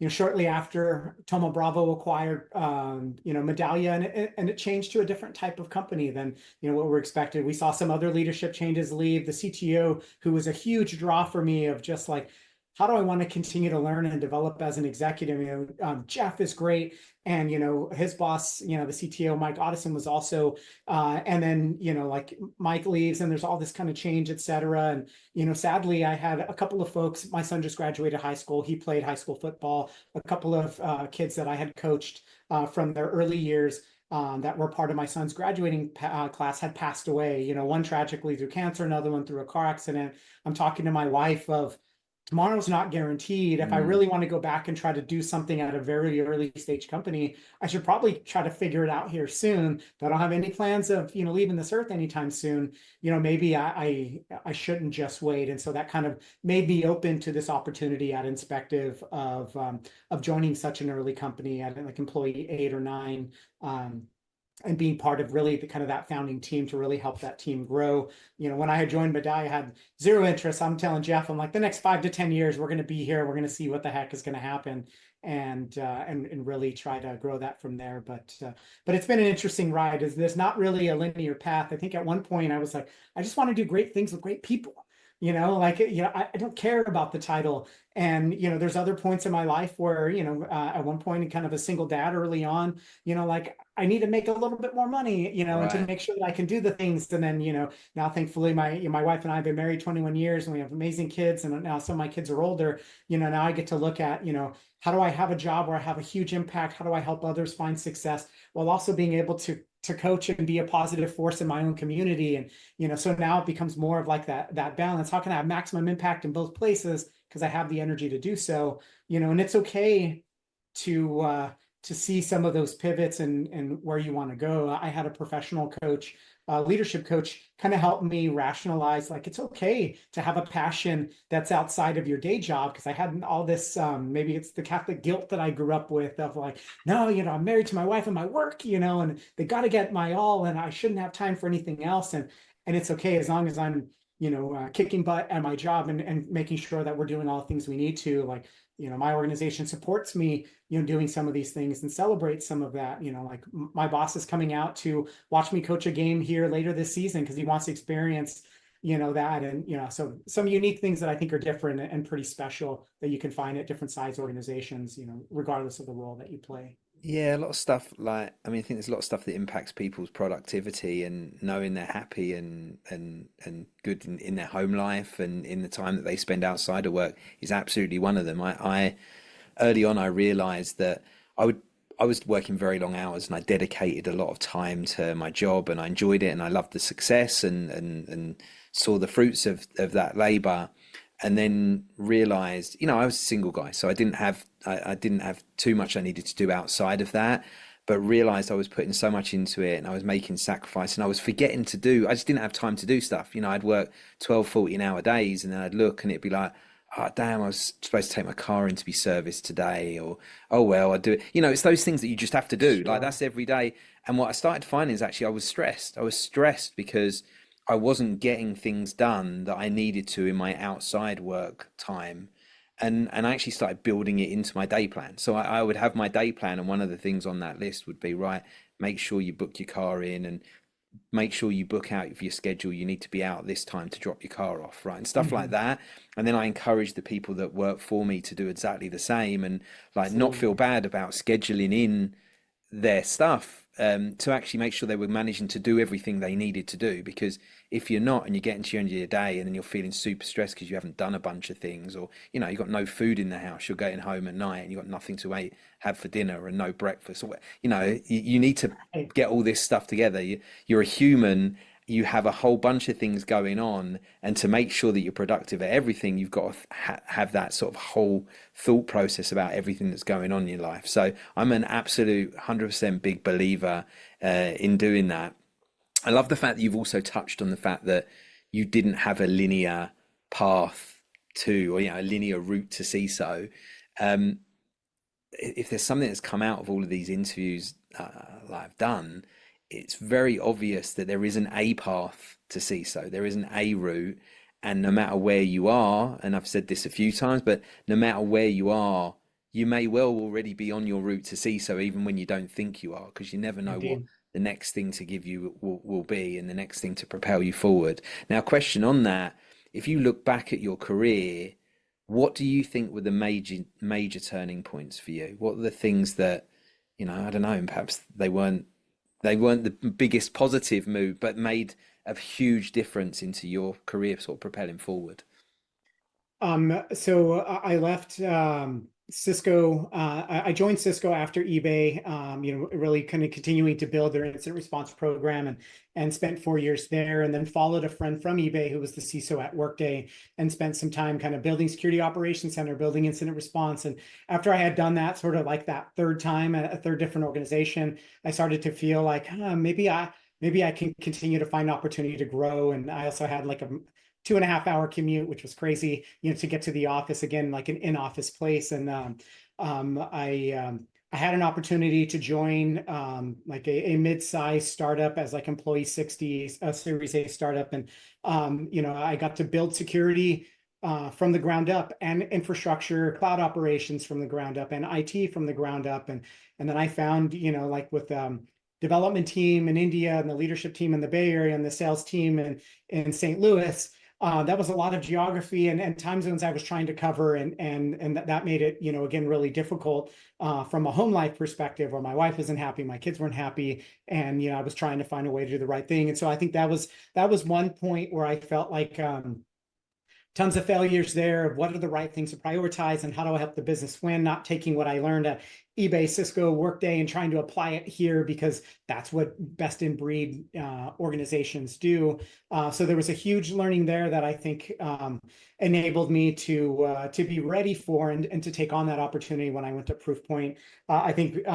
Shortly after, Thoma Bravo acquired, Medallia, and it changed to a different type of company than, what we're expected. We saw some other leadership changes leave. The CTO, who was a huge draw for me of just like, how do I want to continue to learn and develop as an executive? Jeff is great. And, his boss, the CTO, Mike Otteson, was also, and then, like Mike leaves and there's all this kind of change, et cetera. And, sadly, I had a couple of folks, my son just graduated high school. He played high school football. A couple of kids that I had coached from their early years that were part of my son's graduating class had passed away. One tragically through cancer, another one through a car accident. I'm talking to my wife of, tomorrow's not guaranteed. If I really want to go back and try to do something at a very early stage company, I should probably try to figure it out here soon. But I don't have any plans of, leaving this earth anytime soon. Maybe I shouldn't just wait. And so that kind of made me open to this opportunity at Inspective of joining such an early company at like employee 8 or 9. And being part of really the kind of that founding team to really help that team grow. When I had joined Medallia, I had zero interest. I'm telling Jeff, I'm like, the next 5 to 10 years, we're going to be here. We're going to see what the heck is going to happen, and really try to grow that from there. But it's been an interesting ride. There's not really a linear path. I think at one point I was like, I just want to do great things with great people. I don't care about the title. And, there's other points in my life where, at one point, kind of a single dad early on, like I need to make a little bit more money, and to make sure that I can do the things. And then, now thankfully my wife and I have been married 21 years and we have amazing kids. And now some of my kids are older, now I get to look at, how do I have a job where I have a huge impact? How do I help others find success while also being able to coach and be a positive force in my own community? And, so now it becomes more of like that balance. How can I have maximum impact in both places? Because I have the energy to do so, and it's okay to see some of those pivots and where you want to go. I had a professional coach, leadership coach, kind of help me rationalize, like, it's okay to have a passion that's outside of your day job. Because I had all this, maybe it's the Catholic guilt that I grew up with of like, no, I'm married to my wife and my work, and they got to get my all, and I shouldn't have time for anything else. And it's okay as long as I'm, kicking butt at my job and making sure that we're doing all the things we need to. Like, my organization supports me, doing some of these things and celebrates some of that. Like my boss is coming out to watch me coach a game here later this season because he wants to experience, that. And, so some unique things that I think are different and pretty special that you can find at different size organizations, regardless of the role that you play. Yeah, a lot of stuff like, I mean, I think there's a lot of stuff that impacts people's productivity and knowing they're happy and good in their home life and in the time that they spend outside of work is absolutely one of them. I early on I realized that I was working very long hours and I dedicated a lot of time to my job and I enjoyed it and I loved the success and saw the fruits of that labor. And then realized, I was a single guy, so I didn't have too much I needed to do outside of that, but realized I was putting so much into it and I was making sacrifice and I was forgetting to do, I just didn't have time to do stuff. I'd work 12, 14-hour days and then I'd look and it'd be like, oh, damn, I was supposed to take my car in to be serviced today, or, oh, well, I do it. It's those things that you just have to do. Like that's every day. And what I started finding is actually I was stressed. I was stressed because I wasn't getting things done that I needed to in my outside work time. And I actually started building it into my day plan. So I would have my day plan, and one of the things on that list would be, right, make sure you book your car in and make sure you book out of your schedule. You need to be out this time to drop your car off, right? And stuff like that. And then I encourage the people that work for me to do exactly the same and like not feel bad about scheduling in their stuff to actually make sure they were managing to do everything they needed to do. Because if you're not and you get into your end of your day and then you're feeling super stressed because you haven't done a bunch of things, or you've got no food in the house, you're getting home at night and you've got nothing to have for dinner and no breakfast, or you need to get all this stuff together. You're a human, you have a whole bunch of things going on, and to make sure that you're productive at everything, you've got to have that sort of whole thought process about everything that's going on in your life. So I'm an absolute 100% big believer in doing that. I love the fact that you've also touched on the fact that you didn't have a linear path to, or a linear route to CISO. If there's something that's come out of all of these interviews that I've done, it's very obvious that there isn't a path to CISO. There isn't a route, And no matter where you are, and I've said this a few times, but no matter where you are, you may well already be on your route to CISO, even when you don't think you are, because you never know what Indeed. the next thing to give you will be, and the next thing to propel you forward. Now, question on that, if you look back at your career, what do you think were the major turning points for you? What are the things that, I don't know, perhaps they weren't the biggest positive move, but made a huge difference into your career sort of propelling forward? So I left Cisco. I joined Cisco after eBay, really kind of continuing to build their incident response program, and spent 4 years there, and then followed a friend from eBay who was the CISO at Workday, and spent some time kind of building security operations center, building incident response. And after I had done that, sort of like that third time at a third different organization, I started to feel like maybe I can continue to find opportunity to grow. And I also had like a 2.5 hour commute, which was crazy, to get to the office again, like an in-office place. And I had an opportunity to join like a mid-sized startup as like employee 60, a Series A startup, and I got to build security from the ground up, and infrastructure, cloud operations from the ground up, and IT from the ground up, and then I found like with development team in India, and the leadership team in the Bay Area, and the sales team in St. Louis. That was a lot of geography and time zones I was trying to cover, and that made it, again, really difficult from a home life perspective, where my wife wasn't happy, my kids weren't happy, and I was trying to find a way to do the right thing. And so I think that was one point where I felt like tons of failures there of what are the right things to prioritize and how do I help the business win, not taking what I learned at eBay, Cisco, Workday, and trying to apply it here because that's what best in breed organizations do. So there was a huge learning there that I think enabled me to be ready for and to take on that opportunity when I went to Proofpoint. I think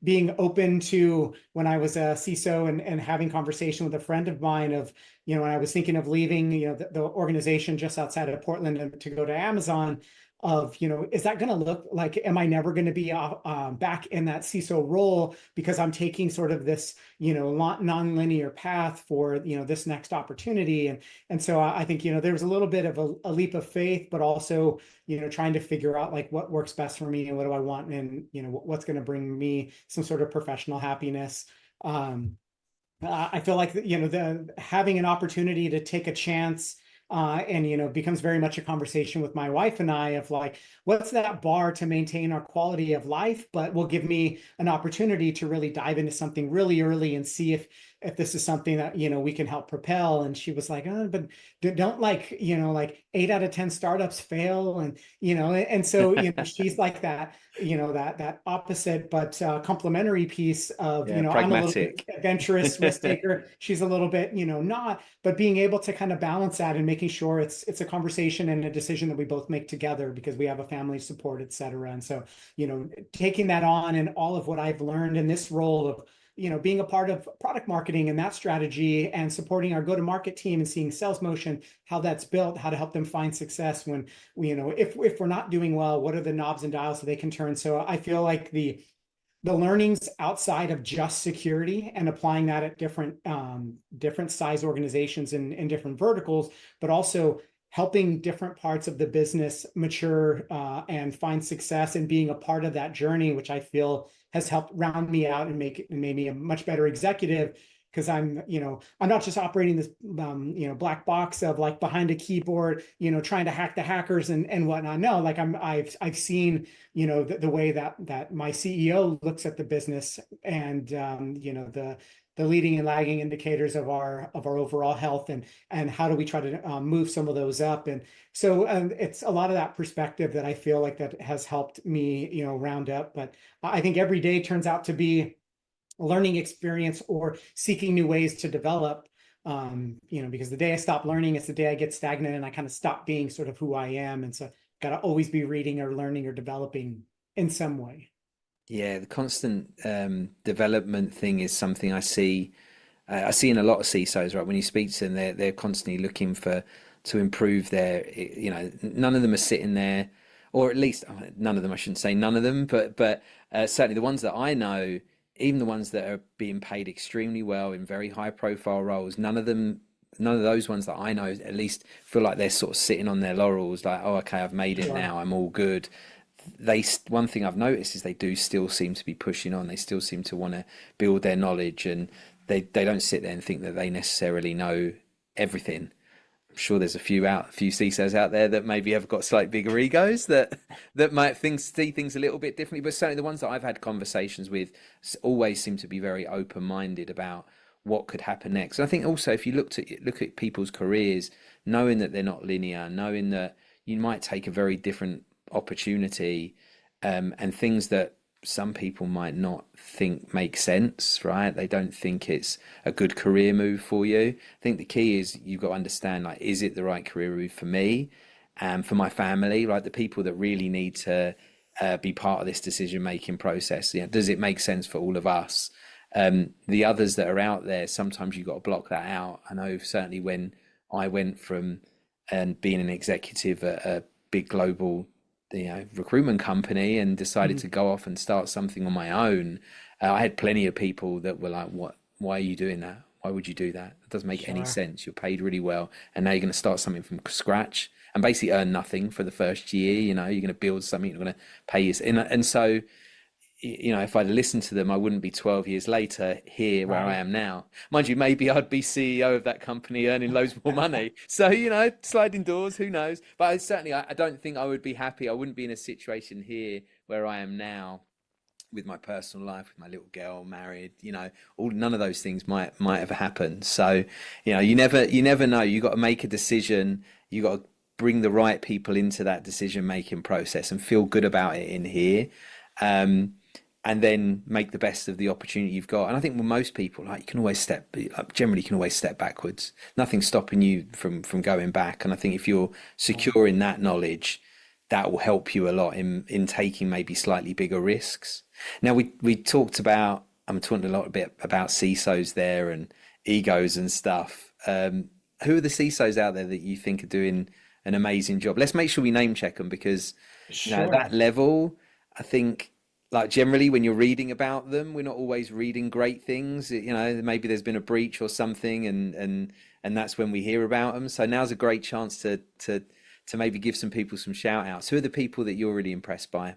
being open to, when I was a CISO, and having conversation with a friend of mine of, when I was thinking of leaving, the organization just outside of Portland to go to Amazon, of, is that going to look like, am I never going to be back in that CISO role because I'm taking sort of this, non-linear path for, this next opportunity. And so I think, there was a little bit of a leap of faith, but also, trying to figure out like what works best for me and what do I want, and, what's going to bring me some sort of professional happiness. I feel like, the having an opportunity to take a chance, and becomes very much a conversation with my wife and I of like, what's that bar to maintain our quality of life, but will give me an opportunity to really dive into something really early and see if this is something that we can help propel. And she was like, oh, but don't like like 8 out of 10 startups fail, and so she's like that, that opposite but complementary piece of, Yeah, I'm a little bit pragmatic. adventurous risk taker, she's a little bit not, but being able to kind of balance that and making sure it's a conversation and a decision that we both make together because we have a family support, et cetera. And so taking that on, and all of what I've learned in this role of being a part of product marketing and that strategy, and supporting our go-to-market team and seeing sales motion, how that's built, how to help them find success when if we're not doing well, what are the knobs and dials so they can turn. So I feel like the learnings outside of just security and applying that at different size organizations in different verticals, but also helping different parts of the business mature and find success, and being a part of that journey, which I feel has helped round me out and made me a much better executive. Because I'm not just operating this, black box of like behind a keyboard, trying to hack the hackers and whatnot. No, like I've seen, the way that my CEO looks at the business, and the leading and lagging indicators of our overall health, and how do we try to move some of those up. And so it's a lot of that perspective that I feel like that has helped me, round up. But I think every day turns out to be a learning experience or seeking new ways to develop, because the day I stop learning, it's the day I get stagnant and I kind of stop being sort of who I am. And so got to always be reading or learning or developing in some way. Yeah, the constant development thing is something I see. I see in a lot of CISOs, right? When you speak to them, they're constantly looking to improve their. None of them are sitting there, or at least none of them. I shouldn't say none of them, but certainly the ones that I know, even the ones that are being paid extremely well in very high profile roles, none of them none of those ones that I know at least feel like they're sort of sitting on their laurels, like, oh, okay, I've made it Sure. now, I'm all good. One thing I've noticed is they do still seem to be pushing on. They still seem to want to build their knowledge, and they don't sit there and think that they necessarily know everything. I'm sure there's a few CISOs out there that maybe have got slightly bigger egos that might see things a little bit differently. But certainly the ones that I've had conversations with always seem to be very open-minded about what could happen next. And I think also if you look at people's careers, knowing that they're not linear, knowing that you might take a very different opportunity, and things that some people might not think make sense, right? They don't think it's a good career move for you. I think the key is you've got to understand, like, is it the right career move for me and for my family, like the people that really need to be part of this decision making process? You know, does it make sense for all of us? The others that are out there, sometimes you've got to block that out. I know certainly when I went from being an executive at a big global recruitment company and decided to go off and start something on my own, I had plenty of people that were like, why are you doing that? Why would you do that? It doesn't make any sense. You're paid really well, and now you're going to start something from scratch and basically earn nothing for the first year. You're going to build something, you're going to pay you. And so, if I'd listened to them, I wouldn't be 12 years later here where I am now. Mind you, maybe I'd be CEO of that company earning loads more money. So, sliding doors, who knows? But I don't think I would be happy. I wouldn't be in a situation here where I am now with my personal life, with my little girl, married, none of those things might have happened. So, you never know. You got to make a decision. You got to bring the right people into that decision making process and feel good about it in here. And then make the best of the opportunity you've got. And I think with most people, you can always step backwards. Nothing's stopping you from going back. And I think if you're secure in that knowledge, that will help you a lot in taking maybe slightly bigger risks. Now we talked about, I'm talking a lot about CISOs there and egos and stuff. Who are the CISOs out there that you think are doing an amazing job? Let's make sure we name check them, because at that level, I think, like, generally when you're reading about them, we're not always reading great things. Maybe there's been a breach or something, and that's when we hear about them. So now's a great chance to maybe give some people some shout outs. Who are the people that you're really impressed by?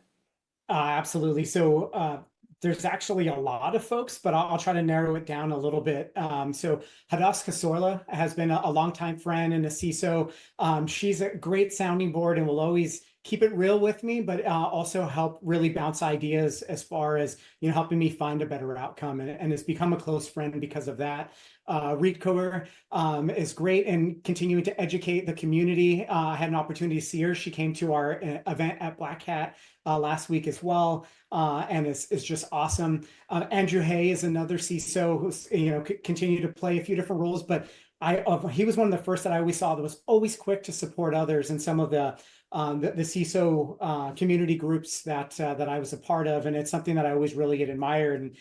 Absolutely. So there's actually a lot of folks, but I'll try to narrow it down a little bit. So Hadas Kasorla has been a longtime friend and a CISO. She's a great sounding board and will always keep it real with me, but also help really bounce ideas as far as, helping me find a better outcome, and has become a close friend because of that. Reed Coer is great in continuing to educate the community. I had an opportunity to see her. She came to our event at Black Hat last week as well, and is just awesome. Andrew Hay is another CISO who's continued to play a few different roles, but he was one of the first that I always saw that was always quick to support others in some of the CISO community groups that I was a part of, and it's something that I always really get admired. And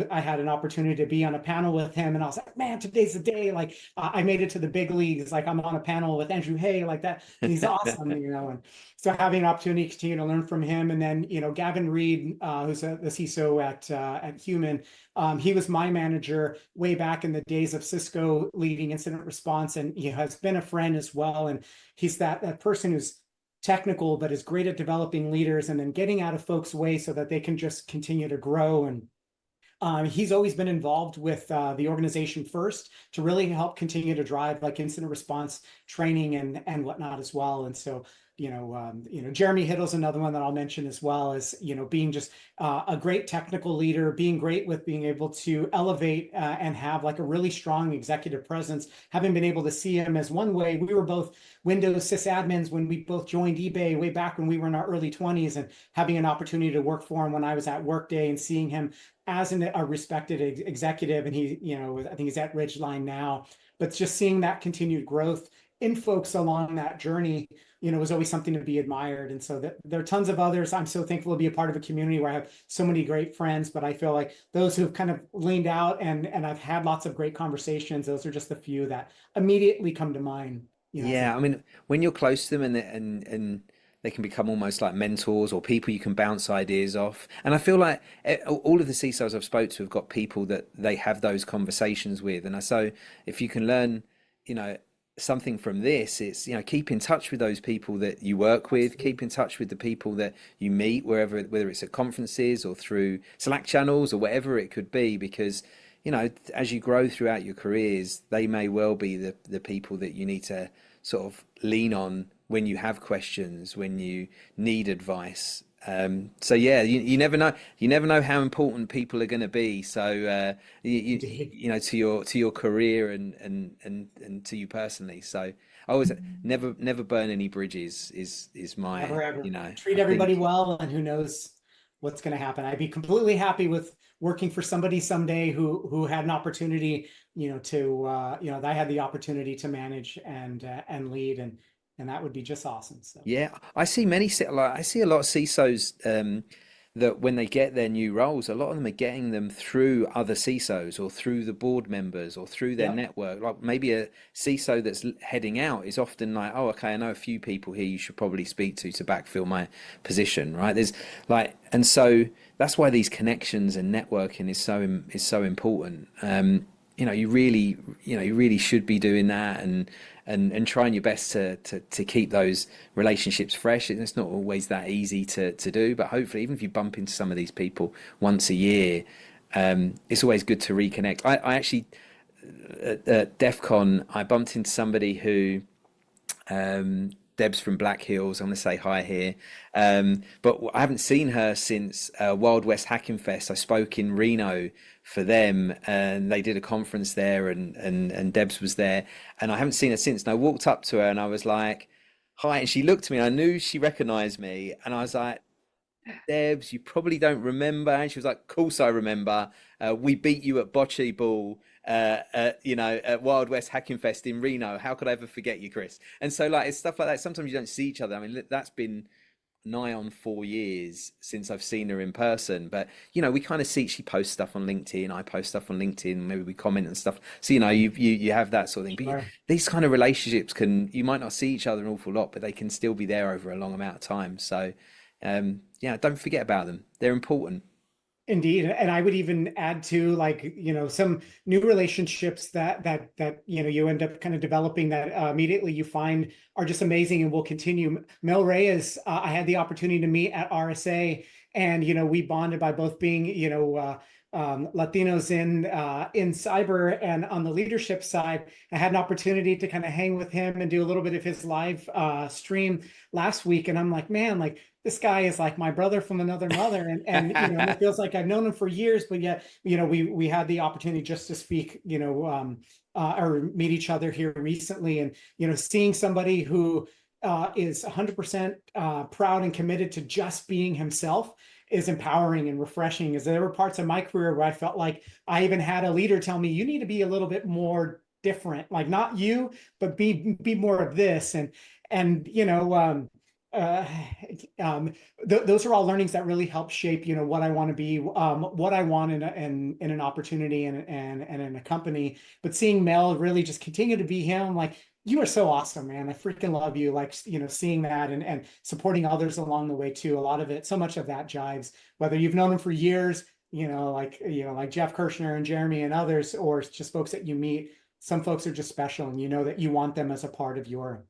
I had an opportunity to be on a panel with him, and I was like, man, today's the day. Like, I made it to the big leagues. Like, I'm on a panel with Andrew Hay, like that. And he's awesome, And so having an opportunity to continue to learn from him, and then Gavin Reed, who's the CISO at Human. He was my manager way back in the days of Cisco leading incident response, and he has been a friend as well. And he's that person who's technical, but is great at developing leaders and then getting out of folks' way so that they can just continue to grow. And he's always been involved with the organization first to really help continue to drive like incident response training and whatnot as well. And so, Jeremy Hiddle's another one that I'll mention as well, as, being just a great technical leader, being great with being able to elevate and have like a really strong executive presence. Having been able to see him as one way, we were both Windows sysadmins when we both joined eBay way back when we were in our early 20s, and having an opportunity to work for him when I was at Workday and seeing him as a respected executive. And he, I think he's at Ridgeline now, but just seeing that continued growth in folks along that journey, was always something to be admired. And so there are tons of others. I'm so thankful to be a part of a community where I have so many great friends, but I feel like those who've kind of leaned out and I've had lots of great conversations, those are just a few that immediately come to mind. Yeah, I mean, when you're close to them and they can become almost like mentors or people you can bounce ideas off. And I feel like all of the CISOs I've spoke to have got people that they have those conversations with. And so if you can learn, you know, something from this, it's, you know, keep in touch with those people that you work with, keep in touch with the people that you meet wherever, whether it's at conferences or through Slack channels or whatever it could be, because, you know, as you grow throughout your careers, they may well be the people that you need to sort of lean on when you have questions, when you need advice. So yeah, you never know. You never know how important people are going to be. So you know, to your career and to you personally. So I always never burn any bridges is my, Never ever. you know, Treat I everybody think. well, and who knows what's going to happen. I'd be completely happy with working for somebody someday who had an opportunity, that I had the opportunity to manage and lead, and that would be just awesome. So Yeah, I see I see a lot of CISOs that when they get their new roles, a lot of them are getting them through other CISOs or through the board members or through their yeah, network. Like maybe a CISO that's heading out is often like, oh, okay, I know a few people here you should probably speak to backfill my position, right? There's like, and so that's why these connections and networking is so important. You know, you really should be doing that and trying your best to keep those relationships fresh. And it's not always that easy to do, but hopefully, even if you bump into some of these people once a year, it's always good to reconnect. I actually at DEF CON, I bumped into somebody who Deb's from Black Hills. I'm going to say hi here. But I haven't seen her since Wild West Hacking Fest. I spoke in Reno for them, and they did a conference there, and Deb's was there, and I haven't seen her since. And I walked up to her and I was like, "Hi," and she looked at me. And I knew she recognized me, and I was like, Debs, you probably don't remember. And she was like, of course I remember. We beat you at Bocce Ball, at Wild West Hacking Fest in Reno. How could I ever forget you, Kris? And so, like, it's stuff like that. Sometimes you don't see each other. I mean, that's been nigh on 4 years since I've seen her in person. But, you know, we kind of see, she posts stuff on LinkedIn. I post stuff on LinkedIn. Maybe we comment and stuff. So, you know, you have that sort of thing. But sure. these kind of relationships you might not see each other an awful lot, but they can still be there over a long amount of time. So, yeah, don't forget about them. They're important. Indeed. And I would even add to, like, some new relationships that you end up kind of developing that immediately you find are just amazing and will continue. Mel Reyes, I had the opportunity to meet at RSA, and we bonded by both being Latinos in cyber, and on the leadership side, I had an opportunity to kind of hang with him and do a little bit of his live stream last week. And I'm like, man, like, this guy is like my brother from another mother, and it feels like I've known him for years, but yet we had the opportunity just to speak, or meet each other here recently, and seeing somebody who is 100% proud and committed to just being himself is empowering and refreshing. As there were parts of my career where I felt like I even had a leader tell me, you need to be a little bit more different, like not you, but be more of this, and uh, those are all learnings that really help shape, what I want to be, what I want in an opportunity and in a company. But seeing Mel really just continue to be him, like, you are so awesome, man. I freaking love you. Like, seeing that and supporting others along the way too. A lot of it, so much of that jives, whether you've known them for years, like Jeff Kirshner and Jeremy and others, or just folks that you meet. Some folks are just special, and that you want them as a part of your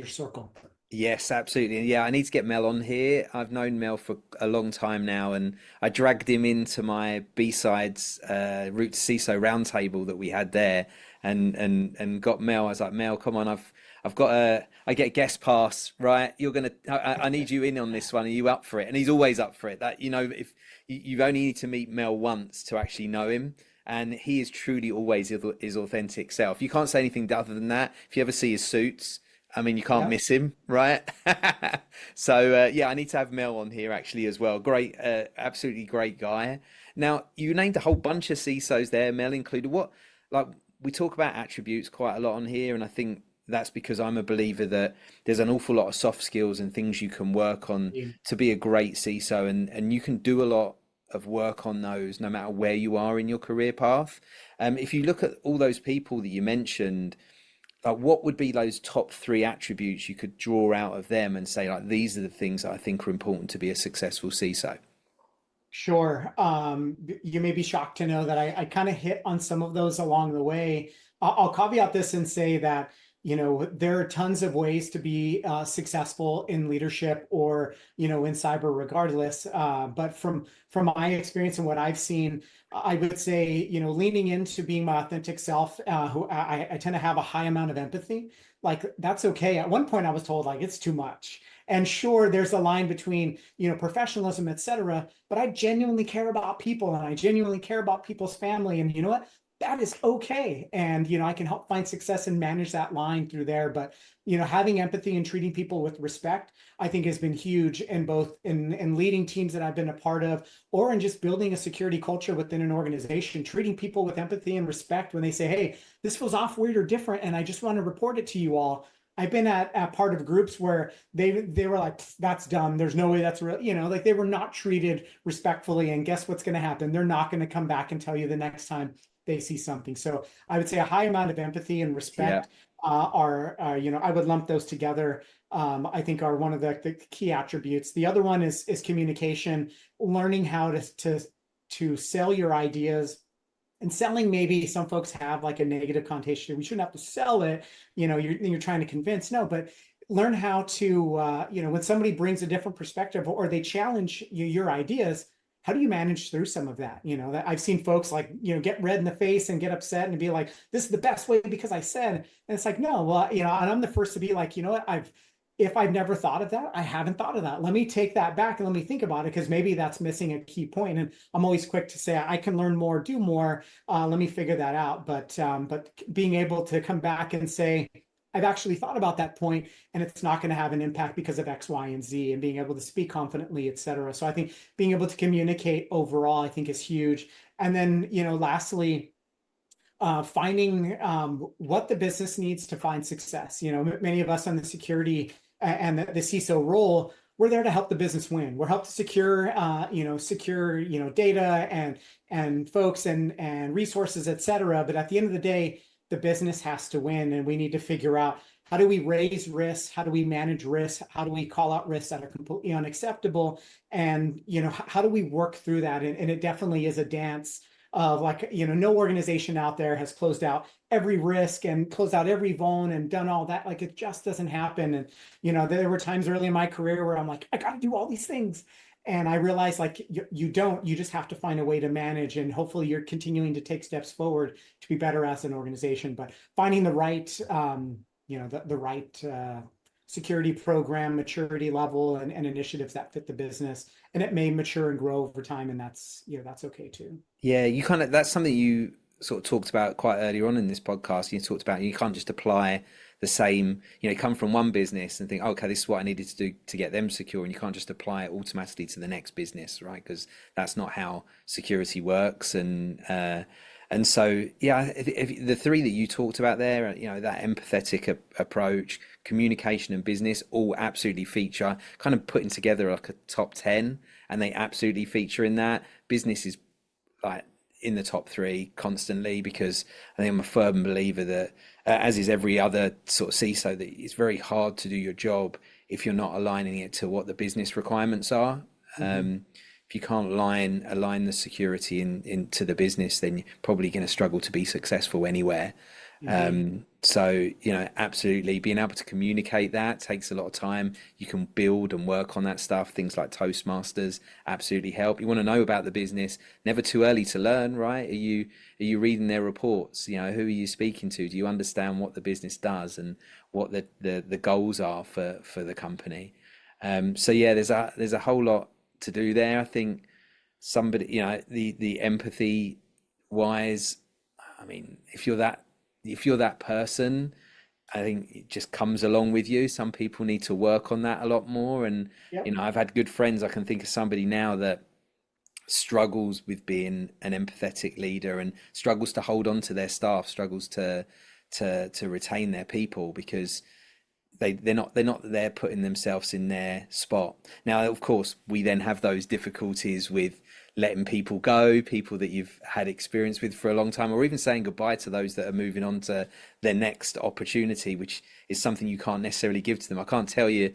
circle. Yes, absolutely. And yeah, I need to get Mel on here. I've known Mel for a long time now, and I dragged him into my B-sides Root to CISO roundtable that we had there, and got Mel. I was like, Mel, come on, I get a guest pass, right? I need you in on this one. Are you up for it? And he's always up for it. That, if you only need to meet Mel once to actually know him. And he is truly always his authentic self. You can't say anything other than that. If you ever see his suits, I mean, you can't Yep. miss him, right? So yeah, I need to have Mel on here actually as well. Great, absolutely great guy. Now, you named a whole bunch of CISOs there, Mel included. Like, we talk about attributes quite a lot on here, and I think that's because I'm a believer that there's an awful lot of soft skills and things you can work on to be a great CISO, and you can do a lot of work on those no matter where you are in your career path. If you look at all those people that you mentioned, like, what would be those top three attributes you could draw out of them and say, like, these are the things that I think are important to be a successful CISO? Sure. You may be shocked to know that I kind of hit on some of those along the way. I'll caveat this and say that, there are tons of ways to be successful in leadership or, in cyber regardless. But from my experience and what I've seen, I would say, leaning into being my authentic self, who I tend to have a high amount of empathy. Like that's okay. At one point I was told like it's too much. And sure, there's a line between, professionalism, et cetera, but I genuinely care about people and I genuinely care about people's family. And you know what? That is okay. And, I can help find success and manage that line through there. But, having empathy and treating people with respect, I think has been huge in both in leading teams that I've been a part of, or in just building a security culture within an organization, treating people with empathy and respect when they say, hey, this feels off, weird, or different, and I just want to report it to you all. I've been at part of groups where they were like, that's dumb. There's no way that's real. Like they were not treated respectfully. And guess what's going to happen? They're not going to come back and tell you the next time they see something. So I would say a high amount of empathy and Yeah. respect are, I would lump those together. I think are one of the key attributes. The other one is communication, learning how to sell your ideas. And selling, maybe some folks have like a negative connotation. We shouldn't have to sell it. You're trying to convince. No, but learn how to, when somebody brings a different perspective or they challenge your ideas, how do you manage through some of that? That I've seen folks like, get red in the face and get upset and be like, this is the best way because I said, and it's like, no, well, and I'm the first to be like, what, if I've never thought of that, I haven't thought of that. Let me take that back and let me think about it because maybe that's missing a key point. And I'm always quick to say I can learn more, do more. Let me figure that out. But being able to come back and say, I've actually thought about that point and it's not going to have an impact because of X, Y, and Z, and being able to speak confidently, et cetera. So I think being able to communicate overall, I think is huge. And then, lastly, finding what the business needs to find success. Many of us on the security and the CISO role, we're there to help the business win. We're help to secure, data and folks and resources, et cetera. But at the end of the day, the business has to win, and we need to figure out how do we raise risks, how do we manage risks, how do we call out risks that are completely unacceptable, and how do we work through that? And it definitely is a dance of like, no organization out there has closed out every risk and closed out every vuln and done all that. Like it just doesn't happen. And, there were times early in my career where I'm like, I got to do all these things. And I realized like you don't, you just have to find a way to manage, and hopefully you're continuing to take steps forward to be better as an organization, but finding the right, the right security program, maturity level, and initiatives that fit the business. And it may mature and grow over time. And that's okay too. Yeah, that's something you sort of talked about quite earlier on in this podcast. You talked about you can't just apply the same, come from one business and think, oh, okay, this is what I needed to do to get them secure. And you can't just apply it automatically to the next business, right? Because that's not how security works. And so, yeah, if the three that you talked about there, that empathetic approach, communication and business all absolutely feature, kind of putting together like a top 10, and they absolutely feature in that. Business is like in the top three constantly, because I think I'm a firm believer that, as is every other sort of CISO, that it's very hard to do your job if you're not aligning it to what the business requirements are. If you can't align the security into the business, then you're probably going to struggle to be successful anywhere. So, absolutely being able to communicate that takes a lot of time. You can build and work on that stuff. Things like Toastmasters absolutely help. You want to know about the business, never too early to learn, right? Are you reading their reports? Who are you speaking to? Do you understand what the business does and what the goals are for the company? So yeah, there's a whole lot to do there. I think somebody, the empathy wise, I mean, if you're that person, I think it just comes along with you. Some people need to work on that a lot more. And, Yep. I've had good friends. I can think of somebody now that struggles with being an empathetic leader and struggles to hold on to their staff, struggles to retain their people, because they're not there putting themselves in their spot. Now, of course, we then have those difficulties with letting people go, people that you've had experience with for a long time, or even saying goodbye to those that are moving on to their next opportunity, which is something you can't necessarily give to them. I can't tell you,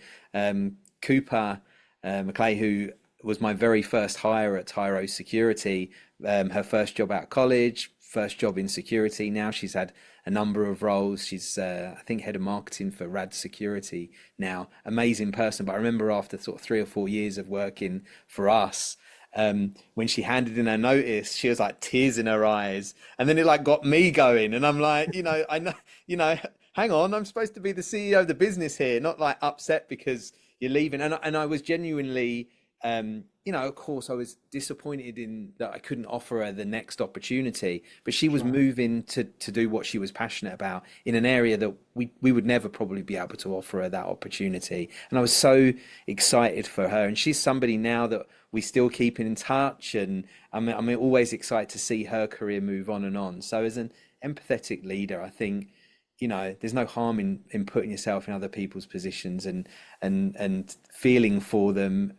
Cooper McClay, who was my very first hire at Tyro Security. Her first job out of college, first job in security. Now she's had a number of roles. She's, I think, head of marketing for Rad Security now. Amazing person. But I remember after sort of 3 or 4 years of working for us, when she handed in her notice, she was like tears in her eyes, and then it like got me going. And I'm like, I know, hang on, I'm supposed to be the CEO of the business here, not like upset because you're leaving. And I was genuinely, of course, I was disappointed in that I couldn't offer her the next opportunity, but she was moving to do what she was passionate about in an area that we would never probably be able to offer her that opportunity. And I was so excited for her. And she's somebody now that we still keep in touch. And I'm always excited to see her career move on and on. So as an empathetic leader, I think, there's no harm in putting yourself in other people's positions and feeling for them,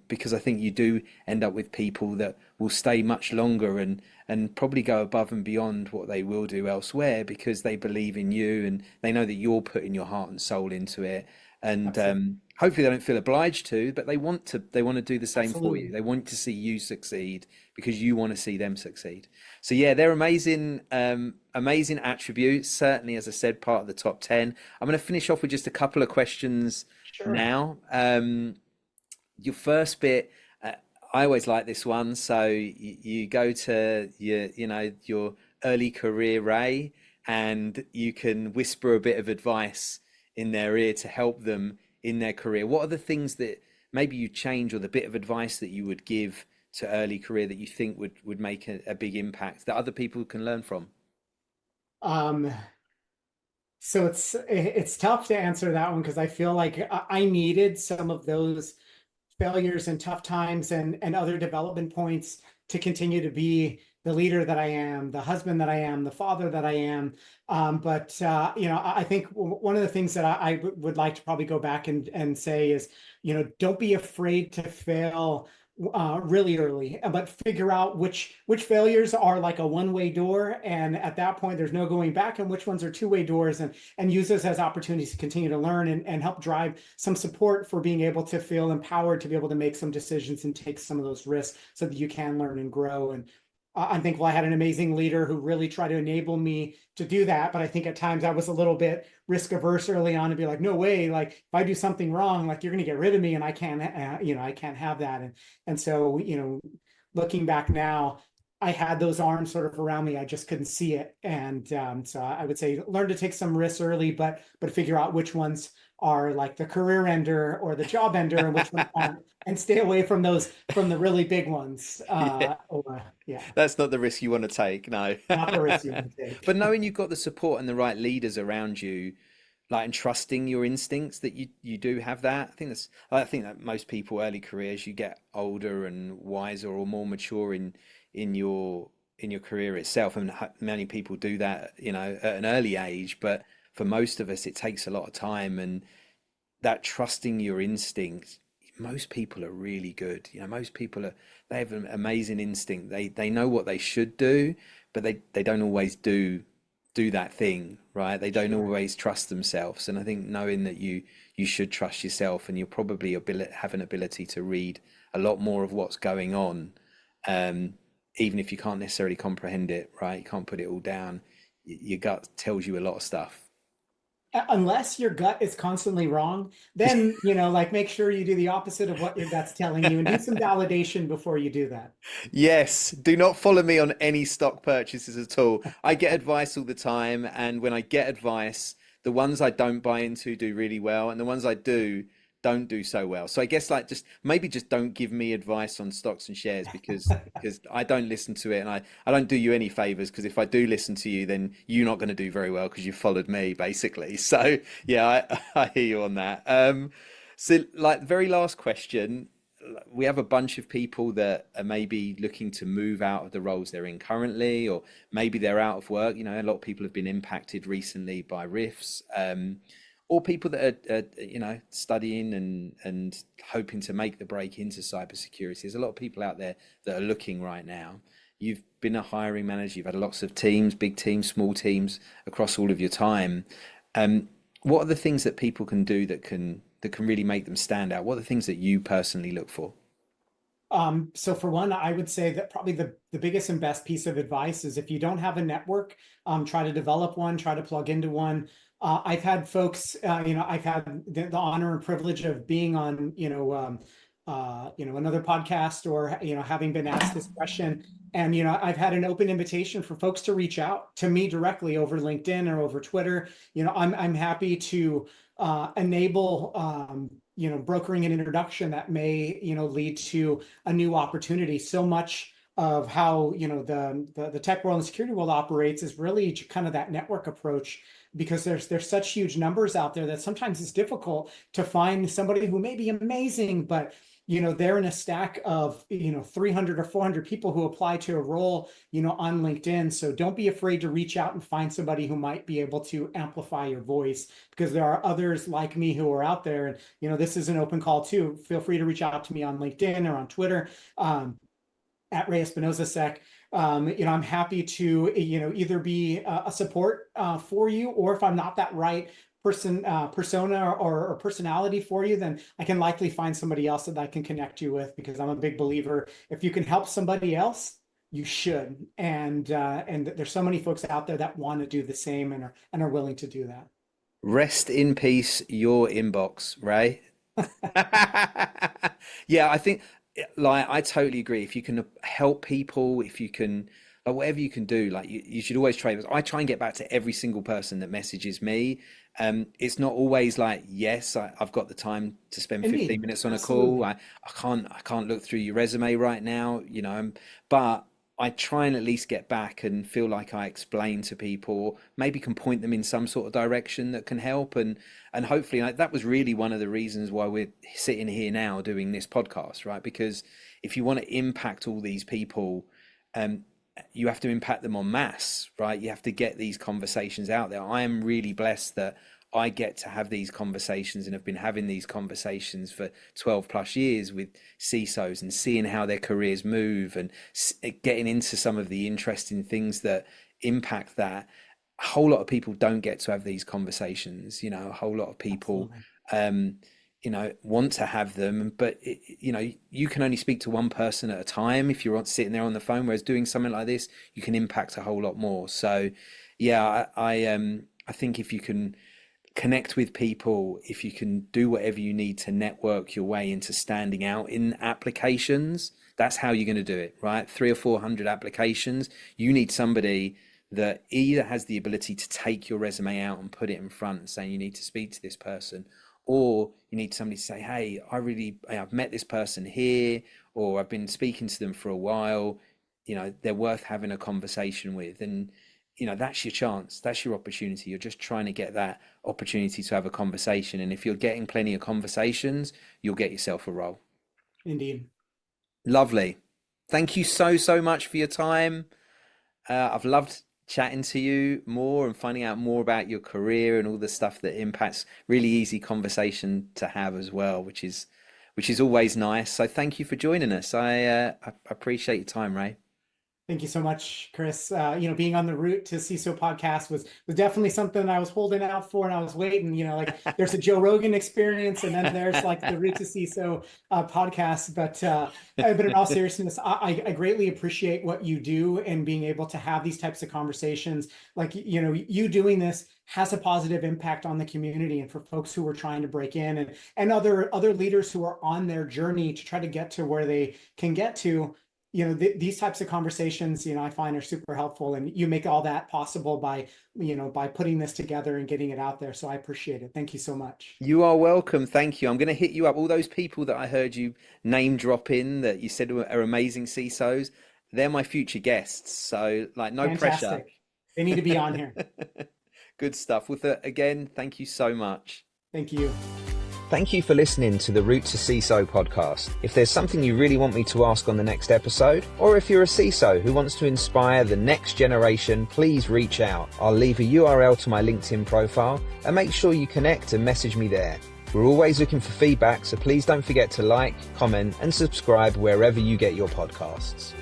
because I think you do end up with people that will stay much longer and probably go above and beyond what they will do elsewhere because they believe in you and they know that you're putting your heart and soul into it. And hopefully they don't feel obliged to, but they want to do the same for you. They want to see you succeed because you want to see them succeed. So yeah, they're amazing, amazing attributes. Certainly, as I said, part of the top 10. I'm going to finish off with just a couple of questions now. Your first bit, I always like this one. So you go to your early career, Ray, and you can whisper a bit of advice in their ear to help them in their career. What are the things that maybe you change, or the bit of advice that you would give to early career that you think would make a big impact that other people can learn from? So it's tough to answer that one because I feel like I needed some of those failures and tough times and other development points to continue to be the leader that I am, the husband that I am, the father that I am. I think one of the things that I would like to probably go back and say is, don't be afraid to fail really early, but figure out which failures are like a one-way door, and at that point there's no going back, and which ones are two-way doors, and use those as opportunities to continue to learn and help drive some support for being able to feel empowered to be able to make some decisions and take some of those risks so that you can learn and grow. And I'm thankful I had an amazing leader who really tried to enable me to do that. But I think at times I was a little bit risk averse early on, and be like, no way, like if I do something wrong, like you're going to get rid of me, and I can't, I can't have that. And so, looking back now, I had those arms sort of around me. I just couldn't see it. And so I would say learn to take some risks early, but figure out which ones are like the career ender or the job ender, and which ones aren't, and stay away from the really big ones. Yeah. That's not the risk you want to take, no. Not the risk you want to take. But knowing you've got the support and the right leaders around you, like, and trusting your instincts that you do have that. I think that most people early careers, you get older and wiser or more mature in your career itself. I mean, many people do that, at an early age, but for most of us, it takes a lot of time. And that trusting your instincts, most people are really good. Most people they have an amazing instinct. They know what they should do, but they don't always do that thing, right? They don't always trust themselves. And I think knowing that you should trust yourself, and you'll probably have an ability to read a lot more of what's going on, even if you can't necessarily comprehend it, right? You can't put it all down. Your gut tells you a lot of stuff. Unless your gut is constantly wrong, then, make sure you do the opposite of what your gut's telling you, and do some validation before you do that. Yes, do not follow me on any stock purchases at all. I get advice all the time, and when I get advice, the ones I don't buy into do really well, and the ones I do don't do so well. So I guess maybe just don't give me advice on stocks and shares, because I don't listen to it, and I don't do you any favors, because if I do listen to you, then you're not going to do very well because you followed me, basically. So yeah, I hear you on that. So like, very last question, we have a bunch of people that are maybe looking to move out of the roles they're in currently, or maybe they're out of work. A lot of people have been impacted recently by rifts. Or people that are, studying and hoping to make the break into cybersecurity. There's a lot of people out there that are looking right now. You've been a hiring manager. You've had lots of teams, big teams, small teams, across all of your time. What are the things that people can do that can really make them stand out? What are the things that you personally look for? So for one, I would say that probably the biggest and best piece of advice is if you don't have a network, try to develop one, try to plug into one. I've had folks, I've had the honor and privilege of being on, another podcast or, having been asked this question. And, I've had an open invitation for folks to reach out to me directly over LinkedIn or over Twitter. I'm happy to enable, brokering an introduction that may, lead to a new opportunity. So much of how, the tech world and security world operates is really kind of that network approach, because there's such huge numbers out there that sometimes it's difficult to find somebody who may be amazing, but they're in a stack of 300 or 400 people who apply to a role on LinkedIn. So don't be afraid to reach out and find somebody who might be able to amplify your voice, because there are others like me who are out there. And this is an open call too. Feel free to reach out to me on LinkedIn or on Twitter, at Ray Espinoza Sec. I'm happy to either be a support for you, or if I'm not that right persona or personality for you, then I can likely find somebody else that I can connect you with, because I'm a big believer, if you can help somebody else, you should. And there's so many folks out there that want to do the same and are willing to do that. Rest in peace, your inbox, Ray. Yeah, I think, like, I totally agree. If you can help people, if you can, like, whatever you can do, like, you should always try. I try and get back to every single person that messages me. It's not always like, yes, I've got the time to spend 15 minutes on a call. I can't look through your resume right now, but I try and at least get back and feel like I explain to people, maybe can point them in some sort of direction that can help. And hopefully, like, that was really one of the reasons why we're sitting here now doing this podcast, right? Because if you want to impact all these people, you have to impact them en masse, right? You have to get these conversations out there. I am really blessed that I get to have these conversations and have been having these conversations for 12 plus years with CISOs and seeing how their careers move and getting into some of the interesting things that impact that. A whole lot of people don't get to have these conversations, a whole lot of people, want to have them, but you can only speak to one person at a time if you're sitting there on the phone, whereas doing something like this, you can impact a whole lot more. So yeah, I think if you can connect with people, if you can do whatever you need to network your way into standing out in applications, that's how you're going to do it, right? 300 or 400 applications, you need somebody that either has the ability to take your resume out and put it in front and saying you need to speak to this person, or you need somebody to say, hey, I've met this person here, or I've been speaking to them for a while, they're worth having a conversation with. And that's your chance, that's your opportunity. You're just trying to get that opportunity to have a conversation, and if you're getting plenty of conversations, you'll get yourself a role. Indeed. Lovely. Thank you so much for your time. I've loved chatting to you more and finding out more about your career and all the stuff that impacts. Really easy conversation to have as well, which is always nice. So thank you for joining us. I appreciate your time, Ray. Thank you so much, Kris. Being on the Root to CISO podcast was definitely something I was holding out for, and I was waiting. Like, there's a Joe Rogan experience, and then there's like the Root to CISO podcast. But in all seriousness, I greatly appreciate what you do and being able to have these types of conversations. Like, you doing this has a positive impact on the community, and for folks who are trying to break in, and other leaders who are on their journey to try to get to where they can get to. These types of conversations, I find are super helpful, and you make all that possible by putting this together and getting it out there. So I appreciate it. Thank you so much. You are welcome. Thank you. I'm going to hit you up. All those people that I heard you name drop in that you said are amazing CISOs, they're my future guests. So, like, no Fantastic. pressure. They need to be on here. Good stuff. With that, again, thank you so much. Thank you. Thank you for listening to the Root to CISO podcast. If there's something you really want me to ask on the next episode, or if you're a CISO who wants to inspire the next generation, please reach out. I'll leave a URL to my LinkedIn profile, and make sure you connect and message me there. We're always looking for feedback, so please don't forget to like, comment, and subscribe wherever you get your podcasts.